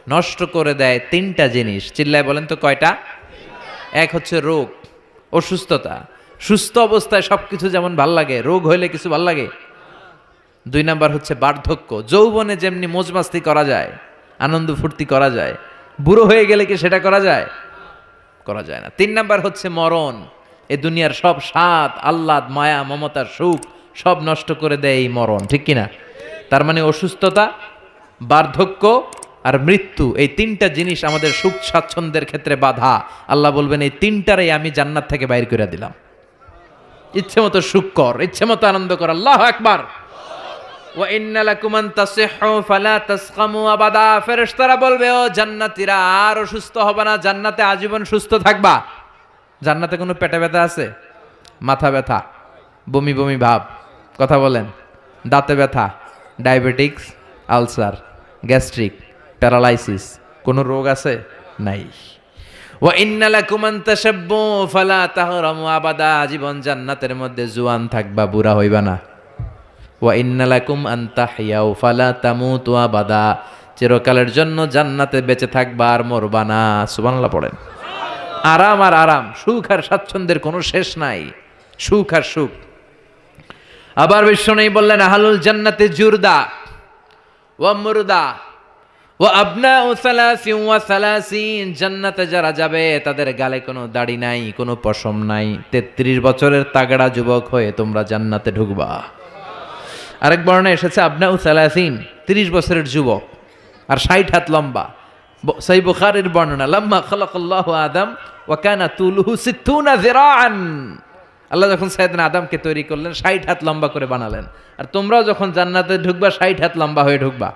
নষ্ট করে দেয় তিনটা জিনিস। চিল্লায় বলেন তো কয়টা? এক হচ্ছে রোগ, অসুস্থতা। সুস্থ অবস্থায় সবকিছু যেমন ভাল লাগে, রোগ হইলে কিছু ভাল লাগে? দুই নাম্বার হচ্ছে বার্ধক্য। যৌবনে যেমনি মজমাস্তি করা যায়, আনন্দ ফুর্তি করা যায়, বুড়ো হয়ে গেলে কি সেটা করা যায়? করা যায় না। তিন নাম্বার হচ্ছে মরণ। এই দুনিয়ার সব স্বাদ, আহ্লাদ, মায়া, মমতার সুখ সব নষ্ট করে দেয় এই মরণ, ঠিক কিনা? তার মানে অসুস্থতা, বার্ধক্য আর মৃত্যু, এই তিনটা জিনিস আমাদের সুখ স্বাচ্ছন্দ্যের ক্ষেত্রে বাধা। আল্লাহ বলবেন এই তিনটারই আমি জান্নাত থেকে বাইর করে দিলাম। ইচ্ছে মতো সুখ কর, ইচ্ছে মতো আনন্দ কর। আল্লাহু আকবার। ওয়া ইন্না লাকুম আন তাসিহু ফালা তাসকামু আবাদা। ফেরেশতারা বলবে ও জান্নাতীরা আর অসুস্থ হবে না, জান্নাতে আজীবন সুস্থ থাকবা। জান্নাতে কোনো পেটে ব্যথা আছে? মাথা ব্যথা, বমি বমি ভাব, কথা বলেন, দাঁতে ব্যথা, ডায়াবেটিক্স, আলসার, গ্যাস্ট্রিক, প্যারালাইসিস, কোনো রোগ আছে? নাই। ওয়া ইন্না লাকুম আন তাশাব্বু ফালা তাহরামু আবাদা। আজীবন জান্নাতের মধ্যে জোয়ান থাকবা, বুড়া হইবা না। ওয়া ইন্না লাকুম আন তাহইয়াউ ফালা তামুতু আবাদা। চিরকালের জন্য জান্নাতে বেঁচে থাকবা আর মরবা না। সুবহানাল্লাহ পড়েন। আরাম আর আরাম, সুখ আর স্বাচ্ছন্দ্যের কোনো শেষ নাই, সুখ আর সুখ। আবার বিশ্বনবী বললেন আহলুল জান্নাতে জুরদা ওয়া মুরদা ওয়া আবনাউ সালাসিন ওয়া সালাসিন। জান্নাতে যারা যাবে তাদের গালে কোনো দাড়ি নাই, কোনো পশম নাই। 33 বছরের তাগড়া যুবক হয়ে তোমরা জান্নাতে ঢুকবা। আরেক বর্ণনা এসেছে আবনাউ সালাসিন, 30 বছরের যুবক আর 60 হাত লম্বা। সহিহ বুখারীর বর্ণনা, লাম্মা খালাকাল্লাহু আদম ওয়া কানা তুলুহু 60 যিরাআন। আল্লাহ যখন সাইয়েদনা আদমকে তৈরি করলেন 60 হাত লম্বা করে বানালেন, আর তোমরাও যখন জান্নাতে ঢুকবা 60 হাত লম্বা হয়ে ঢুকবা।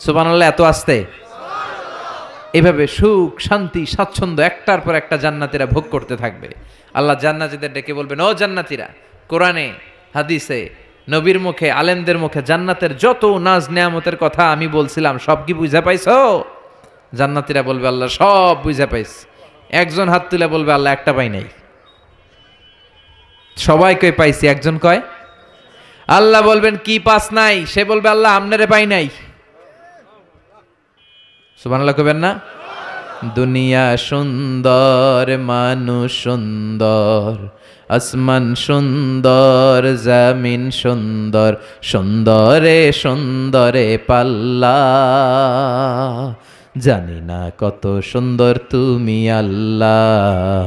সুবহানাল্লাহ। এত আস্তে এইভাবে সুখ, শান্তি, স্বাচ্ছন্দ্য একটার পর একটা জান্নাতীরা ভোগ করতে থাকবে। আল্লাহ জান্নাতীদের ডেকে বলবেন ও জান্নাতীরা, কোরআনে, হাদিসে, নবীর মুখে, আলেমদের মুখে জান্নাতের যত নাজ নেয়ামতের কথা আমি বলছিলাম সব কি বুঝা পাইছো? জান্নাতীরা বলবে আল্লাহ সব বুঝে পাইছি। একজন হাত তুলে বলবে আল্লাহ একটা পাই নাই। সবাই কই পাইছি, একজন কয় আল্লাহ বলবেন কি পাস নাই? সে বলবে আল্লাহ আমনেরে পাই নাই। সুবহানাল্লাহ কইবেন না? দুনিয়া সুন্দর, মানুষ সুন্দর, আসমান সুন্দর, জমিন সুন্দর, সুন্দরে সুন্দরে পাল্লা। জানি না কত সুন্দর তুমি আল্লাহ,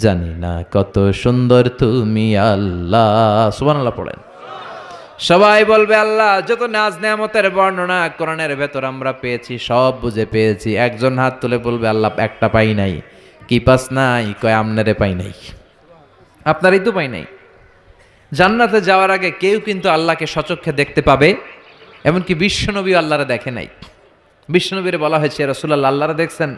জানি না কত সুন্দর তুমি আল্লাহ। সুবহানাল্লাহ পড়েন। সবাই বলবে আল্লাহ যত নাজ নেয়ামতের বর্ণনা কোরআনের ভেতর আমরা পেয়েছি সব বুঝে পেয়েছি। একজন হাত তুলে বলবে আল্লাহ একটা পাই নাই। কি পাস নাই? কয় আমনেরে পাই নাই। আপনারই তো পাই নাই। জান্নাতে যাওয়ার আগে কেউ কিন্তু আল্লাহকে সচক্ষে দেখতে পাবে, এমনকি বিশ্বনবী আল্লাহরে দেখে নাই। বিশ্বনবীর বলা হয়েছে রাসূলুল্লাহ আল্লাহরে দেখছেন?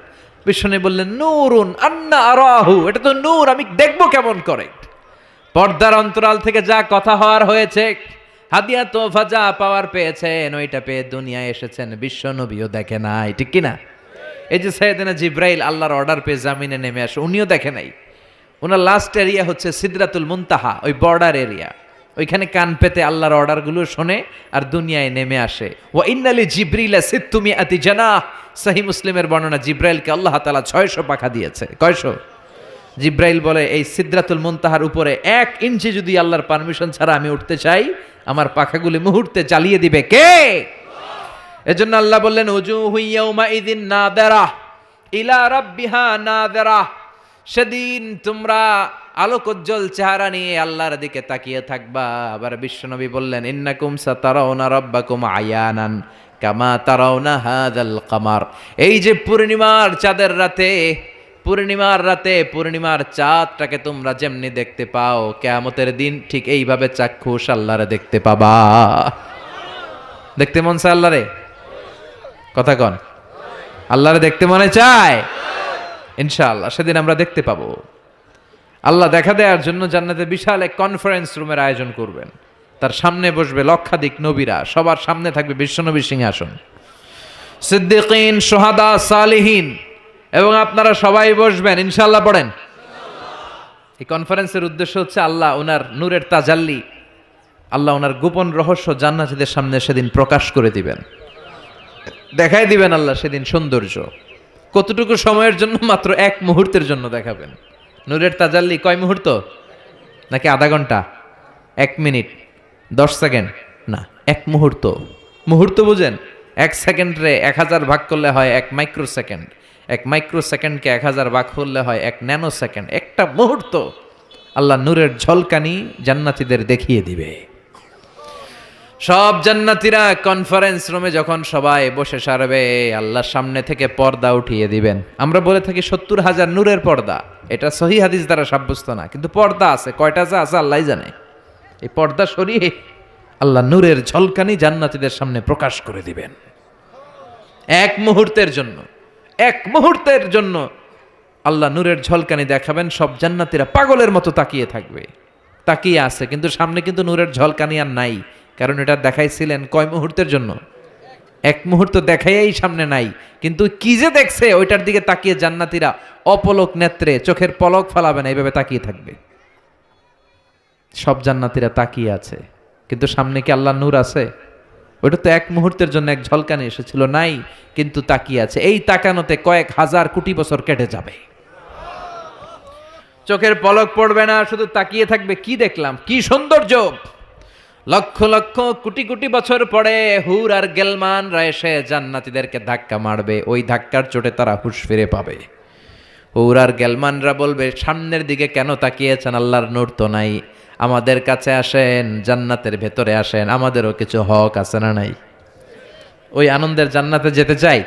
বিশ্বনবী বললেন নূরুন আন্না আরাহু, এটা তো নূর, আমি দেখবো কেমন করে। পর্দার অন্তরাল থেকে যা কথা হওয়ার হয়েছে, হাদিয়া তোফা যা পাওয়ার পেয়েছেন, ওইটা পেয়ে দুনিয়ায় এসেছেন, বিশ্বনবীও দেখে নাই, ঠিক কিনা? এই যে সাইয়েদনা জিব্রাইল আল্লাহর অর্ডার পেয়ে জামিনে নেমে আসে, উনিও দেখে নাই। ওনার লাস্ট এরিয়া হচ্ছে সিদরাতুল মুনতাহা, ওই বর্ডার এরিয়া। ওইখানে কান পেতে আল্লাহর অর্ডারগুলো শোনে আর দুনিয়ায় নেমে আসে। ওয়া ইন্নালি জিব্রিলা সিত্তুমিআতি জানাহ, সহিহ মুসলিমের বর্ণনা, জিব্রাইলকে আল্লাহ তাআলা 600 পাখা দিয়েছে। কয়শো? জিব্রাইল বলে এই সিদরাতুল মুনতাহার উপরে 1 ইঞ্চি যদি আল্লাহর পারমিশন ছাড়া আমি উঠতে চাই, আমার পাখাগুলি মুহূর্তে জ্বালিয়ে দিবে কে? এজন্য আল্লাহ বললেন উজুহু ইয়াউমা ইযিন নাদিরা ইলা রাব্বিহা নাদিরা, সেদিন তোমরা আলোকোজ্জ্বল চেহারা নিয়ে আল্লাহর দিকে তাকিয়ে থাকবা। আবার বিশ্বনবী বললেন ইন্নাকুম সাতারাউনা রাব্বাকুম আয়ানান কামা তারাউনা হাযাল কামার, এই যে পূর্ণিমার চাঁদের রাতে, পূর্ণিমার চাঁদটাকে তোমরা যেমনি দেখতে পাও, কিয়ামতের দিন ঠিক এইভাবে চাক্ষুষ আল্লাহরে দেখতে পাবা। দেখতে মন চায় আল্লাহরে? কথা কন, আল্লাহরে দেখতে মনে চায়? ইনশাআল্লাহ সেদিন আমরা দেখতে পাবো। আল্লাহ দেখা দেওয়ার জন্য জান্নাতে বিশাল এক কনফারেন্স রুমের আয়োজন করবেন। তার সামনে বসবে লক্ষাধিক নবীরা, সবার সামনে থাকবে বিশ্বনবীর সিংহাসন, সিদ্দিকিন, শুহাদা, সালিহিন, এবং আপনারা সবাই বসবেন ইনশাআল্লাহ। পড়েন। এই কনফারেন্সের উদ্দেশ্য হচ্ছে আল্লাহ ওনার নূরের তাজাল্লি, আল্লাহ ওনার গোপন রহস্য জান্নাতীদের সামনে সেদিন প্রকাশ করে দিবেন, দেখাই দিবেন আল্লাহ সেদিন সৌন্দর্য। কতটুকু সময়ের জন্য? মাত্র 1 মুহূর্তের জন্য দেখাবেন। নূরের তাজাল্লি কয় মুহূর্ত? নাকি আধা ঘন্টা, 1 মিনিট, 10 সেকেন্ড? না, 1 মুহূর্ত। মুহূর্ত বুঝেন? 1 সেকেন্ডে 1000 ভাগ করলে হয় 1 মাইক্রো সেকেন্ড, 1 মাইক্রো সেকেন্ডকে 1000 ভাগ করলে হয় 1 ন্যানো সেকেন্ড। একটা মুহূর্ত আল্লাহ নূরের ঝলকানি জান্নাতীদের দেখিয়ে দিবে। সব জান্নাতীরা কনফারেন্স রুমে যখন সবাই বসে সারবে, আল্লাহর সামনে থেকে পর্দা উঠিয়ে দিবেন। আমরা বলে থাকি 70,000 নূরের পর্দা, এটা সহিহ হাদিস দ্বারা সাব্যস্ত না, কিন্তু পর্দা আছে। কয়টা যে আছে আল্লাহই জানে। এই পর্দা সরিয়ে আল্লাহ নূরের ঝলকানি জান্নাতীদের সামনে প্রকাশ করে দিবেন। 1 মুহূর্তের জন্য, 1 মুহূর্তের জন্য আল্লাহ নূরের ঝলকানি দেখাবেন। সব জান্নাতীরা পাগলের মতো তাকিয়ে থাকবে, তাকিয়ে আছে, কিন্তু সামনে কিন্তু নূরের ঝলকানি আর নাই। কারণ এটা দেখাইছিলেন কয় মুহূর্তের জন্য? 1 মুহূর্ত দেখাইয়াই সামনে নাই। কিন্তু কি যে দেখছে ওইটার দিকে তাকিয়ে জান্নাতীরা অপলক নেত্রে, চোখের পলক ফেলাবে না, এইভাবে তাকিয়ে থাকবে। সব জান্নাতীরা তাকিয়ে আছে, কিন্তু সামনে কি আল্লাহ নূর আছে? ওইটা তো 1 মুহূর্তের জন্য এক ঝলকানি এসেছিল, নাই, কিন্তু তাকিয়ে আছে। এই তাকানোতে কয়েক হাজার কোটি বছর কেটে যাবে। চোখের পলক পড়বে না, শুধু তাকিয়ে থাকবে। কি দেখলাম, কি সৌন্দর্য! লক্ষ লক্ষ কোটি কোটি বছর পরে হুর আর গেলমানরা এসে জান্নাতীদেরকে ধাক্কা মারবে। ওই ধাক্কার চোটে তারা হুঁশ ফিরে পাবে। হুর আর গেলমানরা বলবে সামনের দিকে কেন তাকিয়েছেন? আল্লাহর নূর তো নাই। আমাদের কাছে আসেন, জান্নাতের ভেতরে আসেন, আমাদেরও কিছু হক আছে না নাই? ওই আনন্দের জান্নাতে যেতে চাই।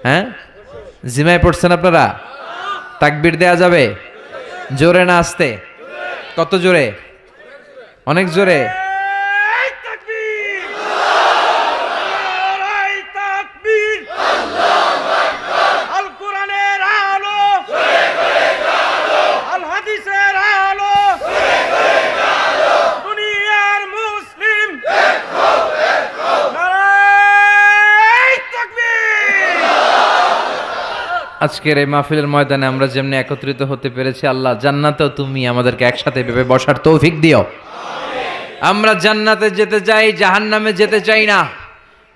হ্যাঁ, জিমায় পড়ছেন আপনারা? তাকবীর দেয়া যাবে? জোরে না আস্তে? কত জোরে? অনেক জোরে। আজকের এই মাহফিলের ময়দানে আমরা যেমনি একত্রিত হতে পেরেছি, আল্লাহ জান্নাতেও তুমি আমাদেরকে একসাথে ভেবে বসার তৌফিক দিও। আমরা জান্নাতে যেতে চাই, জাহান্নামে যেতে চাই না।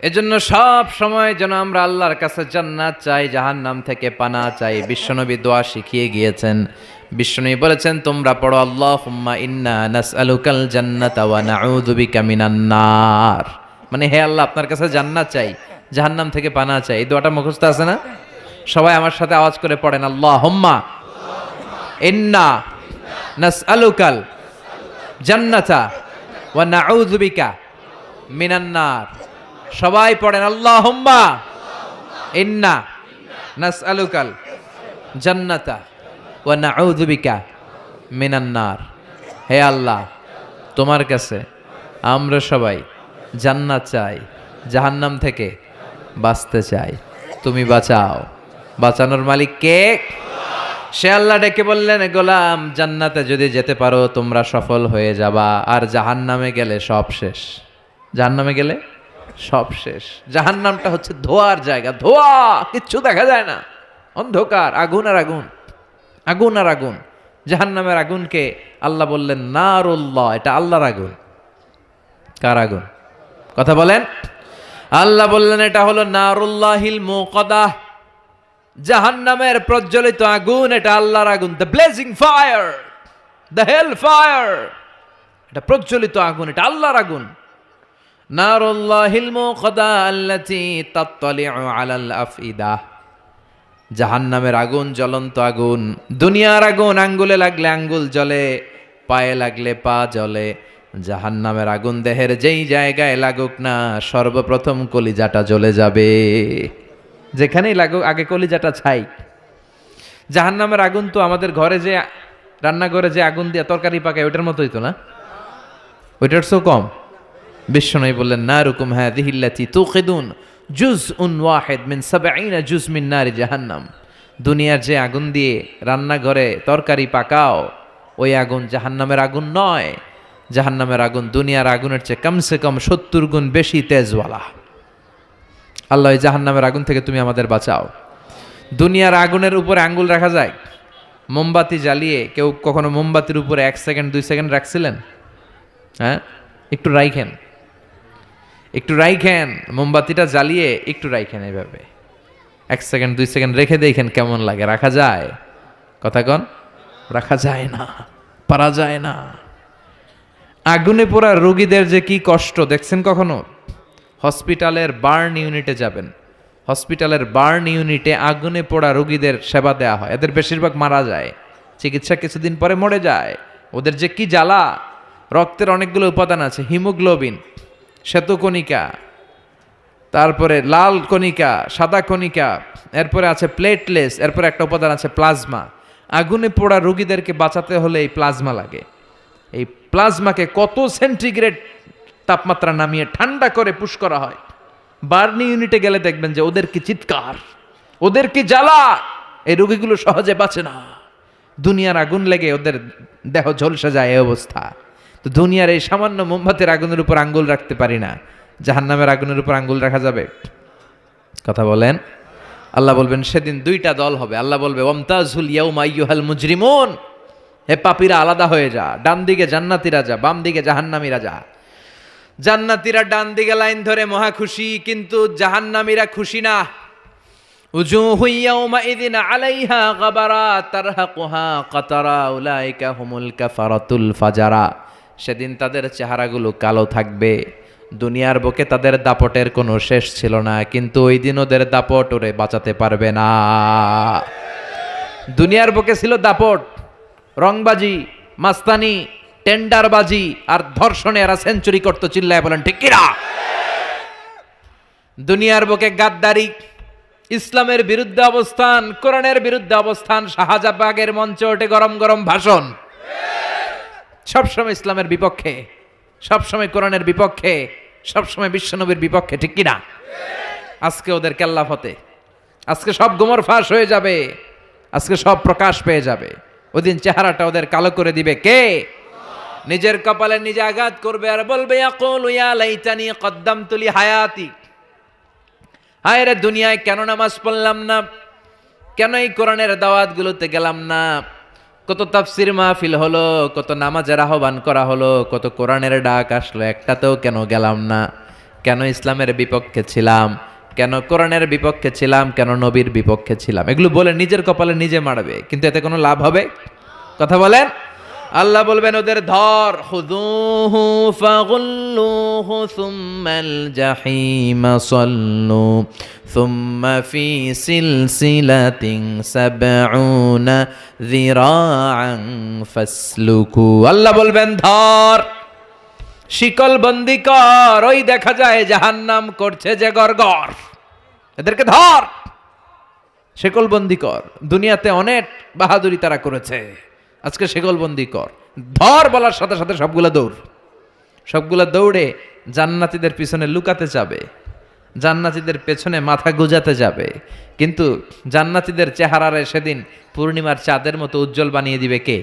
এজন্য সব সময় যেন আমরা আল্লাহর কাছে জান্নাত চাই, জাহান্নাম থেকে পানা চাই। বিশ্বনবী দোয়া শিখিয়ে গিয়েছেন। বিশ্বনবী বলেছেন, তোমরা পড়ো আল্লাহুম্মা ইন্না নাসআলুকাল জান্নাতা ওয়া নাউযু বিকা মিনান নার। মানে হে আল্লাহ, আপনার কাছে জান্নাত চাই, জাহান্নাম থেকে পানা চাই। এই দোয়াটা মুখস্থ আছে না? সবাই আমার সাথে আওয়াজ করে পড়েন, আল্লাহুম্মা ইন্না নাসআলুকাল জান্নাতা ওয়া নাউযু বিকা মিনান নার। সবাই পড়েন, আল্লাহুম্মা ইন্না নাসআলুকাল জান্নাতা ওয়া নাউযু বিকা মিনান নার। হে আল্লাহ, তোমার কাছে আমরা সবাই জান্নাত চাই, জাহান্নাম থেকে বাঁচতে চাই। তুমি বাঁচাও। বাঁচানোর মালিক কে? সে আল্লাহ ডেকে বললেন, গোলাম জান্নাতে যদি যেতে পারো তোমরা সফল হয়ে যাবা, আর জাহান্নামে গেলে সব শেষ। জাহান্নামে গেলে সব শেষ। জাহান্নামটা হচ্ছে ধোয়ার জায়গা, ধোয়া, কিচ্ছু দেখা যায় না, অন্ধকার, আগুন আর আগুন, আগুন আর আগুন। জাহান্নামের আগুনকে আল্লাহ বললেন নারুল্লাহ, এটা আল্লাহর আগুন। কার আগুন? কথা বলেন। আল্লাহ বললেন এটা হলো নারুল্লাহিল মুকাদ্দাহ, জাহান্নামের প্রজ্বলিত আগুন, এটা আল্লাহর আগুন। The blazing fire, the hell fire, এটা প্রজ্বলিত আগুন, এটা আল্লাহর আগুন। নারুল্লাহিল মুকাদ্দাহ আল্লাতী তাত্তালিউ আলাল আফইদা, জাহান্নামের আগুন জ্বলন্ত আগুন। দুনিয়ার আগুন আঙ্গুলে লাগলে আঙ্গুল জ্বলে, পায়ে লাগলে পা জ্বলে। জাহান্নামের আগুন দেহের যেই জায়গায় লাগুক না, সর্বপ্রথম কলিজাটা জ্বলে যাবে। যেখানেই লাগুক আগে কলিজাটা ছাই। জাহান্নামের আগুন তো আমাদের ঘরে যে রান্নাঘরে যে আগুন দিয়ে তরকারি পাকায় ওইটার মতোই তো না, ওইটার চেয়েও কম। বিশ্বনবী বললেন, নারুকুম হাযিহিল্লাতী তুকিদুন জুজউন ওয়াহিদ মিন ৭০ জুজ মিন নারি জাহান্নাম। দুনিয়ার যে আগুন দিয়ে রান্নাঘরে তরকারি পাকাও, ওই আগুন জাহান্নামের আগুন নয়। জাহান্নামের আগুন দুনিয়ার আগুনের চেয়ে কমসে কম ৭০ গুণ বেশি তেজওয়ালা। আল্লাহ, এই জাহান্নামের আগুন থেকে তুমি আমাদের বাঁচাও। দুনিয়ার আগুনের উপরে আঙ্গুল রাখা যায়? মোমবাতি জ্বালিয়ে কেউ কখনো মোমবাতির উপরে ১ সেকেন্ড ২ সেকেন্ড রাখছিলেন? হ্যাঁ, একটু রাইখেন, একটু রাইখেন, মোমবাতিটা জ্বালিয়ে একটু রাইখেন, এইভাবে ১ সেকেন্ড ২ সেকেন্ড রেখে দেখেন কেমন লাগে। রাখা যায়? কথা কন। রাখা যায় না, পারা যায় না। আগুনে পোড়া রোগীদের যে কি কষ্ট দেখছেন কখনো? হসপিটালের বার্ন ইউনিটে যাবেন, হসপিটালের বার্ন ইউনিটে আগুনে পোড়া রোগীদের সেবা দেওয়া হয়। এদের বেশিরভাগ মারা যায়, চিকিৎসা কিছুদিন পরে মরে যায়। ওদের যে কি জ্বালা! রক্তের অনেকগুলো উপাদান আছে, হিমোগ্লোবিন, শ্বেতকণিকা, তারপরে লাল কণিকা, সাদা কণিকা, এরপরে আছে প্লেটলেস, এরপরে একটা উপাদান আছে প্লাজমা। আগুনে পোড়া রোগীদেরকে বাঁচাতে হলে এই প্লাজমা লাগে। এই প্লাজমাকে কত সেন্টিগ্রেড তাপমাত্রা নামিয়ে ঠান্ডা করে পুশ করা হয়। বার্নি ইউনিটে গেলে দেখবেন যে ওদের কি চিৎকার, ওদের কি জ্বালা! এই রোগীগুলো সহজে বাঁচে না। দুনিয়ার আগুন লেগে ওদের দেহ ঝলসে যায়, এই অবস্থা। তো দুনিয়ার এই সামান্য মোমবাতির আগুনের উপর আঙ্গুল রাখতে পারি না, জাহান্নামের আগুনের উপর আঙ্গুল রাখা যাবে? কথা বলেন। আল্লাহ বলবেন সেদিন দুইটা দল হবে। আল্লাহ বলবে, ওয়ামতাজুল ইয়াউমা আইয়ুহাল মুজরিমুন, হে পাপীরা আলাদা হয়ে যা। ডান দিকে জান্নাতীরা যা, বাম দিকে জাহান্নামীরা যা। জান্নাতীরা ডান দিকে লাইন ধরে মহা খুশি, কিন্তু জাহান্নামীরা খুশি না। উজুহু ইয়াউমাইযিন আলাইহা গাবারা তারহাকুহা কাতারা উলাইকা হুমুল কাফারাতুল ফাজারা। সেদিন তাদের চেহারাগুলো কালো থাকবে। দুনিয়ার বুকে তাদের দাপটের কোনো শেষ ছিল না, কিন্তু ওই দিন ওদের দাপট ওরে বাঁচাতে পারবে না। দুনিয়ার বুকে ছিল দাপট, রংবাজি, মাস্তানি, টেন্ডারবাজি আর ধর্ষণে এরা সেঞ্চুরি করতো। চিল্লায় বলেন ঠিক কিনা? দুনিয়ার বুকে গাদ্দারি, ইসলামের বিরুদ্ধে অবস্থান, কোরআনের বিরুদ্ধে অবস্থান, শাহজাবাগের মঞ্চে ওঠে গরম গরম ভাষণ, সবসময় ইসলামের বিপক্ষে, সবসময় কোরআনের বিপক্ষে, সবসময় বিশ্বনবীর বিপক্ষে। ঠিক কিনা? আজকে ওদের কেল্লা ফতে, আজকে সব গোমর ফাঁস হয়ে যাবে, আজকে সব প্রকাশ পেয়ে যাবে। ওদিন চেহারাটা ওদের কালো করে দিবে কে? নিজের কপালে নিজে আঘাত করবে আর বলবে, ইয়াকুলু ইয়া লাইতানি কদ্দামতু লি হায়াতি, হায় রে দুনিয়ায় কেন নামাজ পড়লাম না, কেন এই কোরআনের দাওয়াতগুলোতে গেলাম না? কত তাফসির মাহফিল হলো, কত নামাজের আহ্বান করা হলো, কত কোরআনের ডাক আসলো, একটাতেও কেন গেলাম না? কেন ইসলামের বিপক্ষে ছিলাম? কেন কোরআনের বিপক্ষে ছিলাম? কেন নবীর বিপক্ষে ছিলাম? এগুলো বলে নিজের কপালে নিজে মারবে, কিন্তু এতে কোনো লাভ হবে? কথা বলেন। আল্লাহ বলবেন ওদের ধর, খুযূহু ফাগুল্লুহু সুম্মাল জাহিমা সাল্লু সুম্মা ফি সিলসিলাতিন সাবউনা যিরাআন ফাসলুকু। আল্লাহ বলবেন ধর, শিকল বন্দি কর, ওই দেখা যায় জাহান্নাম করছে যে গরগর, এদেরকে ধর, শিকল বন্দি কর। দুনিয়াতে অনেক বাহাদুরি তারা করেছে, আজকে শিকলবন্দি কর। ধর বলার সাথে সাথে সবগুলা দৌড়ে জান্নাতীদের পিছনে লুকাতে যাবে, জান্নাতীদের পেছনে মাথা গুজাতে যাবে। কিন্তু জান্নাতীদের চেহারারে সেদিন পূর্ণিমার চাঁদের মতো উজ্জ্বল বানিয়ে দিবে কে?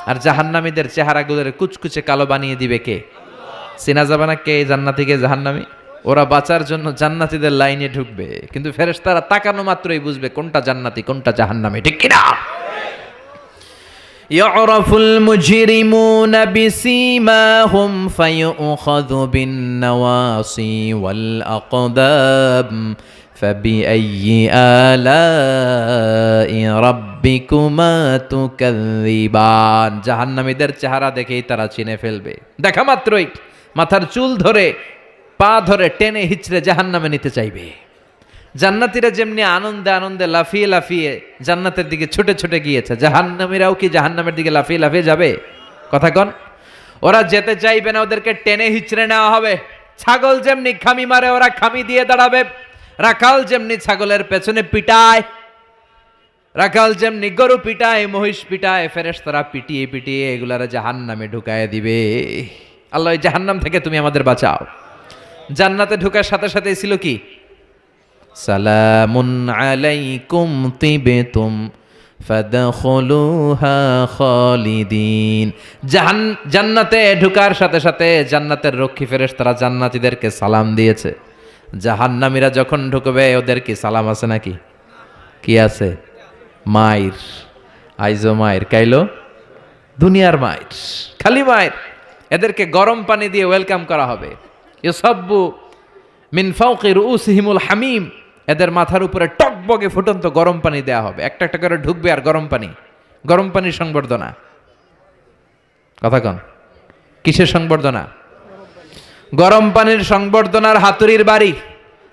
আর জাহান্নামীদের চেহারাগুলোর কুচকুচে কালো বানিয়ে দিবে কে? চেনা যাবে না কে জান্নাতীকে জাহান্নামী? ওরা বাঁচার জন্য জান্নাতীদের লাইনে ঢুকবে, কিন্তু ফেরেশতারা তাকানো মাত্রই বুঝবে কোনটা জান্নাতি কোনটা জাহান্নামী, ঠিক কিনা? يعرف المجرمون بسيماهم فيؤخذ بالنواصي والأقدام فبأي آلاء ربكما تكذبان। জাহান্নামীদের চেহারা দেখেই তারা চিনে ফেলবে, দেখা মাত্রই মাথার চুল ধরে পা ধরে টেনে হিচড়ে জাহান্নামে নিতে চাইবে। জান্নাতীরা যেমনি আনন্দে আনন্দে লাফিয়ে লাফিয়ে জান্নাতের দিকে ছুটে ছুটে গিয়েছে, জাহান্নামীরাও কি জাহান্নামের দিকে লাফিয়ে লাফিয়ে যাবে? কথা কন। ওরা যেতে চাইবে না, ওদেরকে টেনে হিচড়ে নেওয়া হবে। ছাগল যেমনি খামি মারে, ওরা খামি দিয়ে দাঁড়াবে। রাখাল যেমনি ছাগলের পেছনে পিটায়, রাখাল যেমনি গরু পিটায়, মহিষ পিটায়, ফেরেশতারা পিটিয়ে পিটিয়ে এগুলারা জাহান্নামে ঢুকায় দিবে। আল্লাহ জাহান্নাম থেকে তুমি আমাদের বাঁচাও। জান্নাতে ঢুকার সাথে সাথে ছিল কি? সালামুন আলাইকুম তিবতুম ফাদখুলুহা খালিদিন। জান্নাতে ঢুকার সাথে সাথে জান্নাতের রক্ষী ফেরেশতারা জান্নাতীদেরকে সালাম দিয়েছে। জাহান্নামীরা যখন ঢুকবে ওদের কি সালাম আছে নাকি? কি আছে? মাইর, আইজো মাইর, কাইলো দুনিয়ার মাইর, খালি মাইর। এদেরকে গরম পানি দিয়ে ওয়েলকাম করা হবে। ইউসাব্বু মিন ফাওকি রুউসিহিমুল হামিম, এদের মাথার উপরে টকবগে ফুটন্ত গরম পানি দেয়া হবে। একটা একটা করে ঢুকবে আর গরম পানি, গরম পানির সংবর্ধনা। কথা কন, কিসের সংবর্ধনা? গরম পানির সংবর্ধনার হাতুড়ির বাড়ি,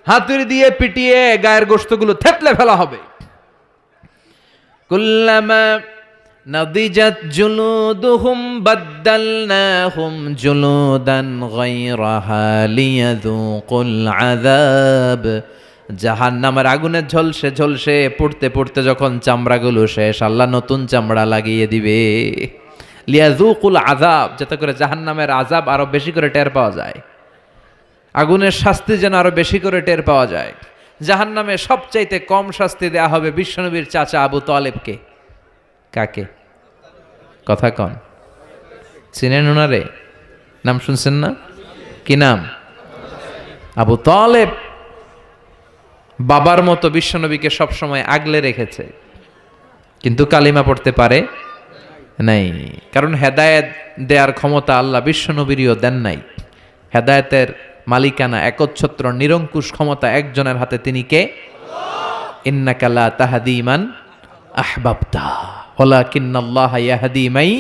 হাতুড়ি দিয়ে পিটিয়ে গায়ের গোশতগুলো থেতলে ফেলা হবে। কুল্লামা নাদিজাত জুলুদুহুম বাদদালনাহুম জুলুদান গায়রাহা লিয়াযুকুল আযাব। জাহান্নামের আগুনে ঝলসে ঝলসে পড়তে পড়তে যখন চামড়াগুলো শেষ, আল্লাহ নতুন চামড়া লাগিয়ে দিবে। লিয়াযুকুল আযাব, যাতে করে জাহান্নামের আযাব আরো বেশি করে টের পাওয়া যায়, আগুনের শাস্তি যেন আরো বেশি করে টের পাওয়া যায়। জাহান্নামে সবচাইতে কম শাস্তি দেয়া হবে বিশ্বনবীর চাচা আবু তালেবকে। কাকে? কথা কন, চিনেন ওনারে? নাম শুনছেন না? কি নাম? আবু তালেব। বাবার মতো বিশ্বনবীকে সবসময় আগলে রেখেছে, কিন্তু কালিমা পড়তে পারে নাই, কারণ হেদায়েত দেওয়ার ক্ষমতা আল্লাহ বিশ্বনবীরও দেন নাই। হেদায়েতের মালিকানা, একচ্ছত্র নিরঙ্কুশ ক্ষমতা একজনের হাতে, তিনি কে? ইন্নাকা লা তাহদি মান আহবাবতা ওয়ালাকিন্নাল্লাহা ইয়াহদি মান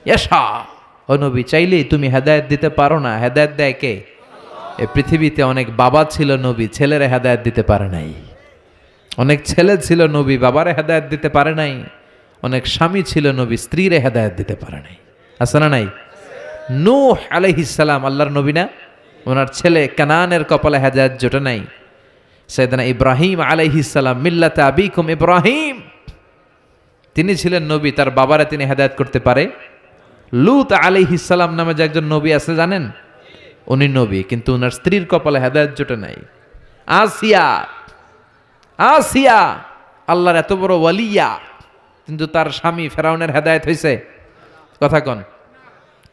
ইয়াশা। ও নবী, চাইলেই তুমি হেদায়েত দিতে পারো না। হেদায়েত দেয় কে? এই পৃথিবীতে অনেক বাবা ছিল নবী, ছেলেরা হেদায়েত দিতে পারে নাই। অনেক ছেলে ছিল নবী, বাবারে হেদায়েত দিতে পারে নাই। অনেক স্বামী ছিল নবী, স্ত্রীরে হেদায়েত দিতে পারে নাই। আছে না নাই? নূহ আলাইহিস সালাম আল্লাহর নবী না? ওনার ছেলে কানানের কপালে হেদায়েত জোটে নাই। সাইয়েদনা ইব্রাহিম আলাইহিস সালাম, মিল্লাতে আবিকুম ইব্রাহিম, তিনি ছিলেন নবী, তার বাবারে তিনি হেদায়েত করতে পারে? লূত আলাইহিস সালাম নামে যে একজন নবী আছে জানেন? উনি নবী, কিন্তু ওনার স্ত্রীর কপালে হেদায়েত জোটে নাই। আসিয়া, আসিয়া আল্লাহর এত বড় ওয়ালিয়া, কিন্তু তার স্বামী ফেরাউনের হেদায়েত হয়েছে? কথা কন।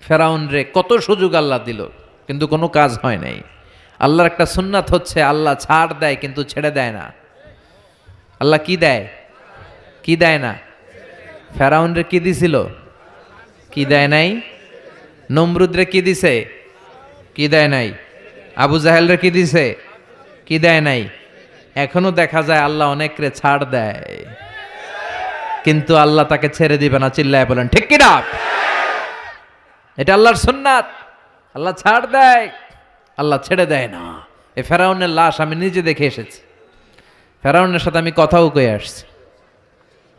ফেরাউন রে কত সুযোগ আল্লাহ দিল, কিন্তু কোনো কাজ হয় নাই। আল্লাহর একটা সুন্নাত হচ্ছে আল্লাহ ছাড় দেয় কিন্তু ছেড়ে দেয় না। আল্লাহ কি দেয়? কি দেয় না? ফেরাউনরে কি দিছিল? কি দেয় নাই? নমরুদরে কি দিছে? কি দেয় নাই? আবু জাহেলরে কি দিছে? কি দেয় নাই? এখনো দেখা যায় আল্লাহ অনেকরে ছাড় দেয়, কিন্তু আল্লাহ তাকে ছেড়ে দিবে না। চিল্লায় বলেন ঠিক কিনা? এটা আল্লাহর সুন্নাত। আল্লাহ ছাড় দেয়, আল্লাহ ছেড়ে দেয় না। এই ফেরাউনের লাশ আমি নিজে দেখে এসেছি। ফেরাউনের সাথে আমি কথাও কয়ে আসছি।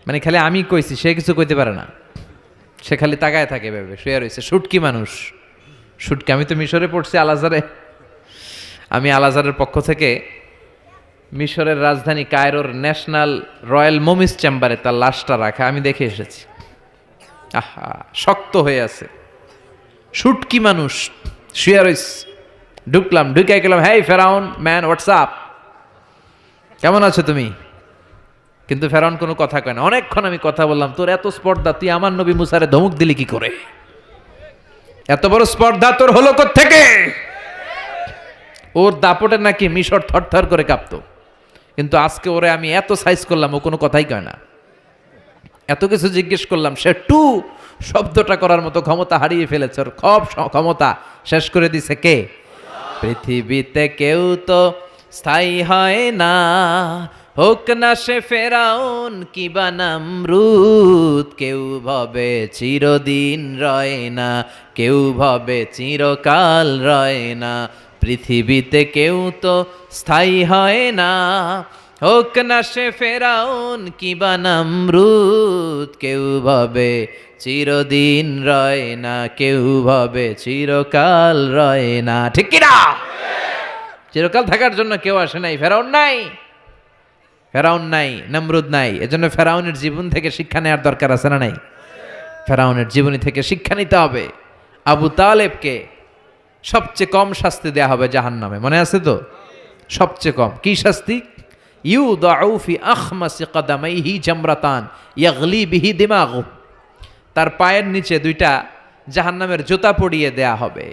মানে খালি আমি কইছি, সে কিছু কইতে পারে না। সে খালি তাকায় থাকে, ভেবে শুয়ে রয়েছে। শুটকি মানুষ, শুটকি। আমি তো মিশরে পড়ছি, আল-আজহারে। আমি আল-আজহারের পক্ষ থেকে মিশরের রাজধানী কায়রোর ন্যাশনাল রয়্যাল মমিস চেম্বারে তার লাশটা রাখা আমি দেখে এসেছি। আহা, শক্ত হয়ে আছে, শুটকি মানুষ শুয়ে রয়েছে। ঢুকলাম, ঢুকে গেলাম, হেই ফেরাউন ম্যান, হোয়াটসঅ্যাপ, কেমন আছো তুমি? কিন্তু ফেরাউন কোনো কথা কয় না। অনেকক্ষণ আমি কথা বললাম, তোর এত স্পর্ধা, তুই আমার নবী মুসারে ধমক দিলি কি করে? এত বড় স্পর্ধা তোর হলো কোত্থেকে? ওর দাপটে নাকি মিশর থরথর করে কাঁপতো, কিন্তু আজকে ওরে আমি এত সাইজ করলাম, ও কোনো কথাই কয় না। এত কিছু জিজ্ঞেস করলাম, সে টু শব্দটা করার মতো ক্ষমতা হারিয়ে ফেলেছে। ওর সব ক্ষমতা শেষ করে দিছে কে? পৃথিবীতে কেউ তো স্থায়ী হয় না, হোক না সে ফেরাউন কিবা নমরুদ। কেউ ভাবে চিরদিন রয় না, কেউ ভাবে চিরকাল রয় না। পৃথিবীতে কেউ তো স্থায়ী হয় না, হোক না সে ফেরাউন কিবা নমরুদ। কেউ ভাবে চিরদিন রয় না, কেউ ভাবে চিরকাল রয় না। ঠিক কিনা? চিরকাল থাকার জন্য কেউ আসে নাই। ফেরাউন নাই, ফেরাউন নাই, নমরুদ নাই। এজন্য ফেরাউনের জীবন থেকে শিক্ষা নেওয়ার দরকার আছে না নাই? ফেরাউনের জীবনী থেকে শিক্ষা নিতে হবে। আবু তালেবকে সবচেয়ে কম শাস্তি দেয়া হবে জাহান্নামে, মনে আছে তো? সবচেয়ে কম কি শাস্তি? ইউদাউ ফি আখমাসি কদামাইহি জামরাতান ইয়াগলি বিহি দিমাগু। তার পায়ের নিচে দুইটা জাহান্নামের জুতা পরিয়ে দেয়া হবে।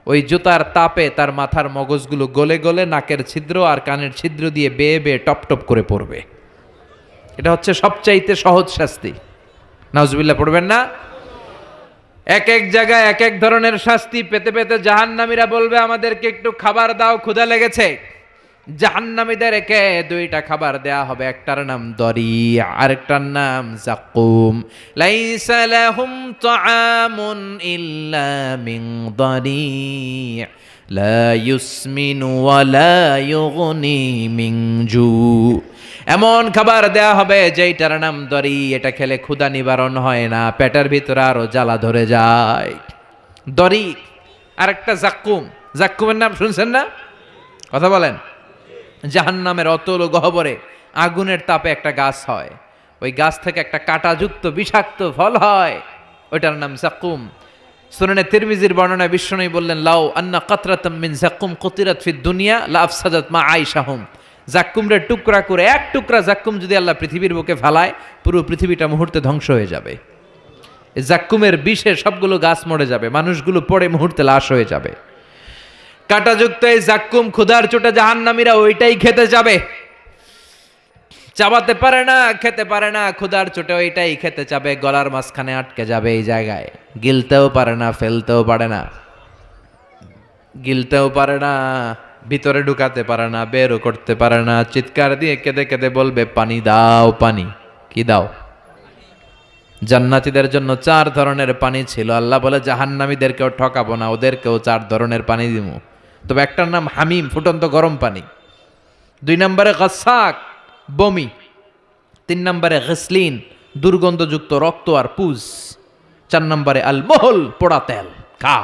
ওই জুতার তাপে তার মাথার মগজগুলো গলে গলে নাকের ছিদ্র আর কানের ছিদ্র দিয়ে বেয়ে বেয়ে টপ টপ করে পড়বে। এটা হচ্ছে সবচাইতে সহজ শাস্তি। নাউজুবিল্লাহ পড়বেন না? এক এক জায়গায় এক এক ধরনের শাস্তি পেতে পেতে জাহান্নামীরা বলবে, আমাদেরকে একটু খাবার দাও, ক্ষুধা লেগেছে। জাহান্নামীদেরকে দুইটা খাবার দেয়া হবে, একটার নাম দরি, আরেকটার নাম যাকুম। লাইসা লাহুম তাআমুন ইল্লা মিন দরি লা ইউসমিনু ওয়া লা ইউগনি মিন জু। এমন খাবার দেয়া হবে যেটার নাম দরি, এটা খেলে ক্ষুধা নিবারণ হয় না, পেটের ভিতরে আরো জ্বালা ধরে যায়। দরি। আরেকটা যাকুম। যাকুমের নাম শুনছেন না? কথা বলেন। জাহান্নামের অতল গহ্বরে আগুনের তাপে একটা গাছ হয়, ওই গাছ থেকে একটা কাঁটাযুক্ত বিষাক্ত ফল হয়, ওইটার নাম যাকুম। সুনানে তিরমিজির বর্ণনায় বিশ্বনবী বললেন, লাউ আন্না কাতরাতাম মিন যাকুম কুতিরাত ফিদ দুনিয়া লা আফসাদাত মা আইশাহুম। যাক্কুমরে টুকরা করে, এক টুকরা যাক্কুম যদি আল্লাহ পৃথিবীর বুকে ফেলায়, পুরো পৃথিবীটা মুহূর্তে ধ্বংস হয়ে যাবে। এই যাক্কুমের বিষে সবগুলো গাছ মরে যাবে, মানুষগুলো পড়ে মুহূর্তে লাশ হয়ে যাবে। কাঁটাযুক্ত এই যাক্কুম ক্ষুধার চোটে জাহান্নামীরা ওইটাই খেতে যাবে। চাবাতে পারে না, খেতে পারে না, ক্ষুধার চোটে ওইটাই খেতে যাবে, গলার মাঝখানে আটকে যাবে এই জায়গায়। গিলতেও পারে না, ফেলতেও পারে না, গিলতেও পারে না, ভিতরে ঢুকাতে পারে না, বেরও করতে পারে না। চিৎকার দিয়ে কেঁদে কেঁদে বলবে, পানি দাও, পানি। কি দাও? জান্নাতীদের জন্য 4 ধরনের পানি ছিল। আল্লাহ বলে, জাহান্নামীদেরকেও ঠকাবো না, ওদেরকেও 4 ধরনের পানি দিব। তবে একটার নাম হামিম, ফুটন্ত গরম পানি। 2 নম্বরে গাসাক, বমি। 3 নম্বরে গসলিন, দুর্গন্ধযুক্ত রক্ত আর পুজ। 4 নম্বরে আল মোহল, পোড়া তেল। খা।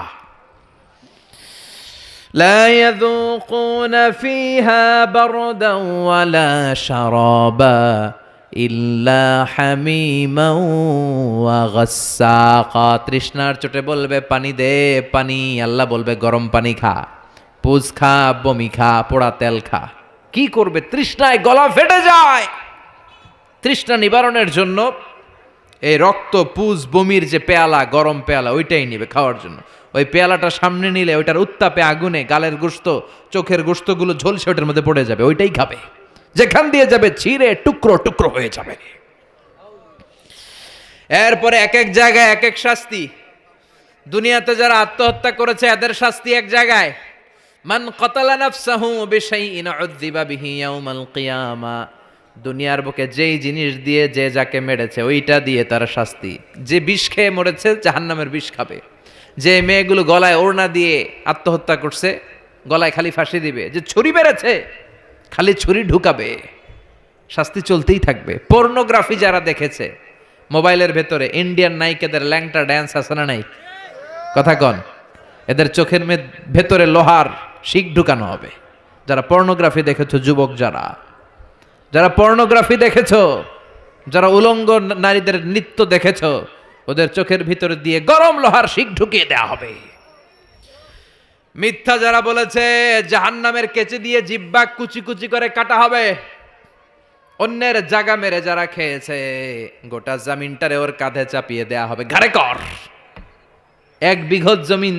لا يذوقون فيها بردا ولا شرابا إلا حميما وغساقا। তৃষ্ণার চোটে বলবে, পানি দে, পানি। আল্লাহ বলবে, গরম পানি খা, পুজ খা, বমি খা, পোড়া তেল খা। কি করবে? তৃষ্ণায় গলা ফেটে যায়। তৃষ্ণা নিবারণের জন্য এই রক্ত, পুজ, বমির যে পেয়ালা, গরম পেয়ালা, ওইটাই নিবে খাওয়ার জন্য। ওই পেয়ালাটা সামনে নিলে ওইটার উত্তাপে, আগুনে গালের গোশত, চোখের গোশতগুলো ঝলসে ওটার মধ্যে পড়ে যাবে, ওইটাই খাবে। যেখান দিয়ে যাবে ছিঁড়ে টুকরো টুকরো হয়ে যাবে। এরপরে এক এক জায়গায় এক এক শাস্তি। দুনিয়াতে যারা আত্মহত্যা করেছে এদের শাস্তি এক জায়গায়, মান কাতালা নাফসাহু বিশাইইন উযযিবা বিহি ইয়াউমাল কিয়ামা। দুনিয়ার বুকে যেই জিনিস দিয়ে যে যাকে মেরেছে ওইটা দিয়ে তার শাস্তি। যে বিষ খেয়ে মরেছে জাহান্নামের বিষ খাবে। যে মেয়েগুলো গলায় ওড়না দিয়ে আত্মহত্যা করছে গলায় খালি ফাঁসি দিবে। যে ছুরি মেরেছে খালি ছুরি ঢুকাবে, শাস্তি চলতেই থাকবে। পর্নোগ্রাফি যারা দেখেছে মোবাইলের ভেতরে, ইন্ডিয়ান নায়িকাদের ল্যাংটা ড্যান্স আছে না নাই? কথা কন, এদের চোখের ভেতরে লোহার শিক ঢুকানো হবে। যারা পর্নোগ্রাফি দেখেছো, যুবক যারা পর্নোগ্রাফি দেখেছো, যারা উলঙ্গ নারীদের নৃত্য দেখেছো, ওদের চোখের ভিতরে দিয়ে গরম লোহার শিক ঢুকিয়ে দেওয়া হবে। মিথ্যা যারা বলেছে জাহান্নামের কেচি দিয়ে জিহ্বা কুচি কুচি করে কাটা হবে। অন্যের জায়গা মেরে যারা খেয়েছে গোটা জমিনটারে ওর কাঁধে চাপিয়ে দেয়া হবে। ঘাড়ে কর। 1 বিঘত জমিন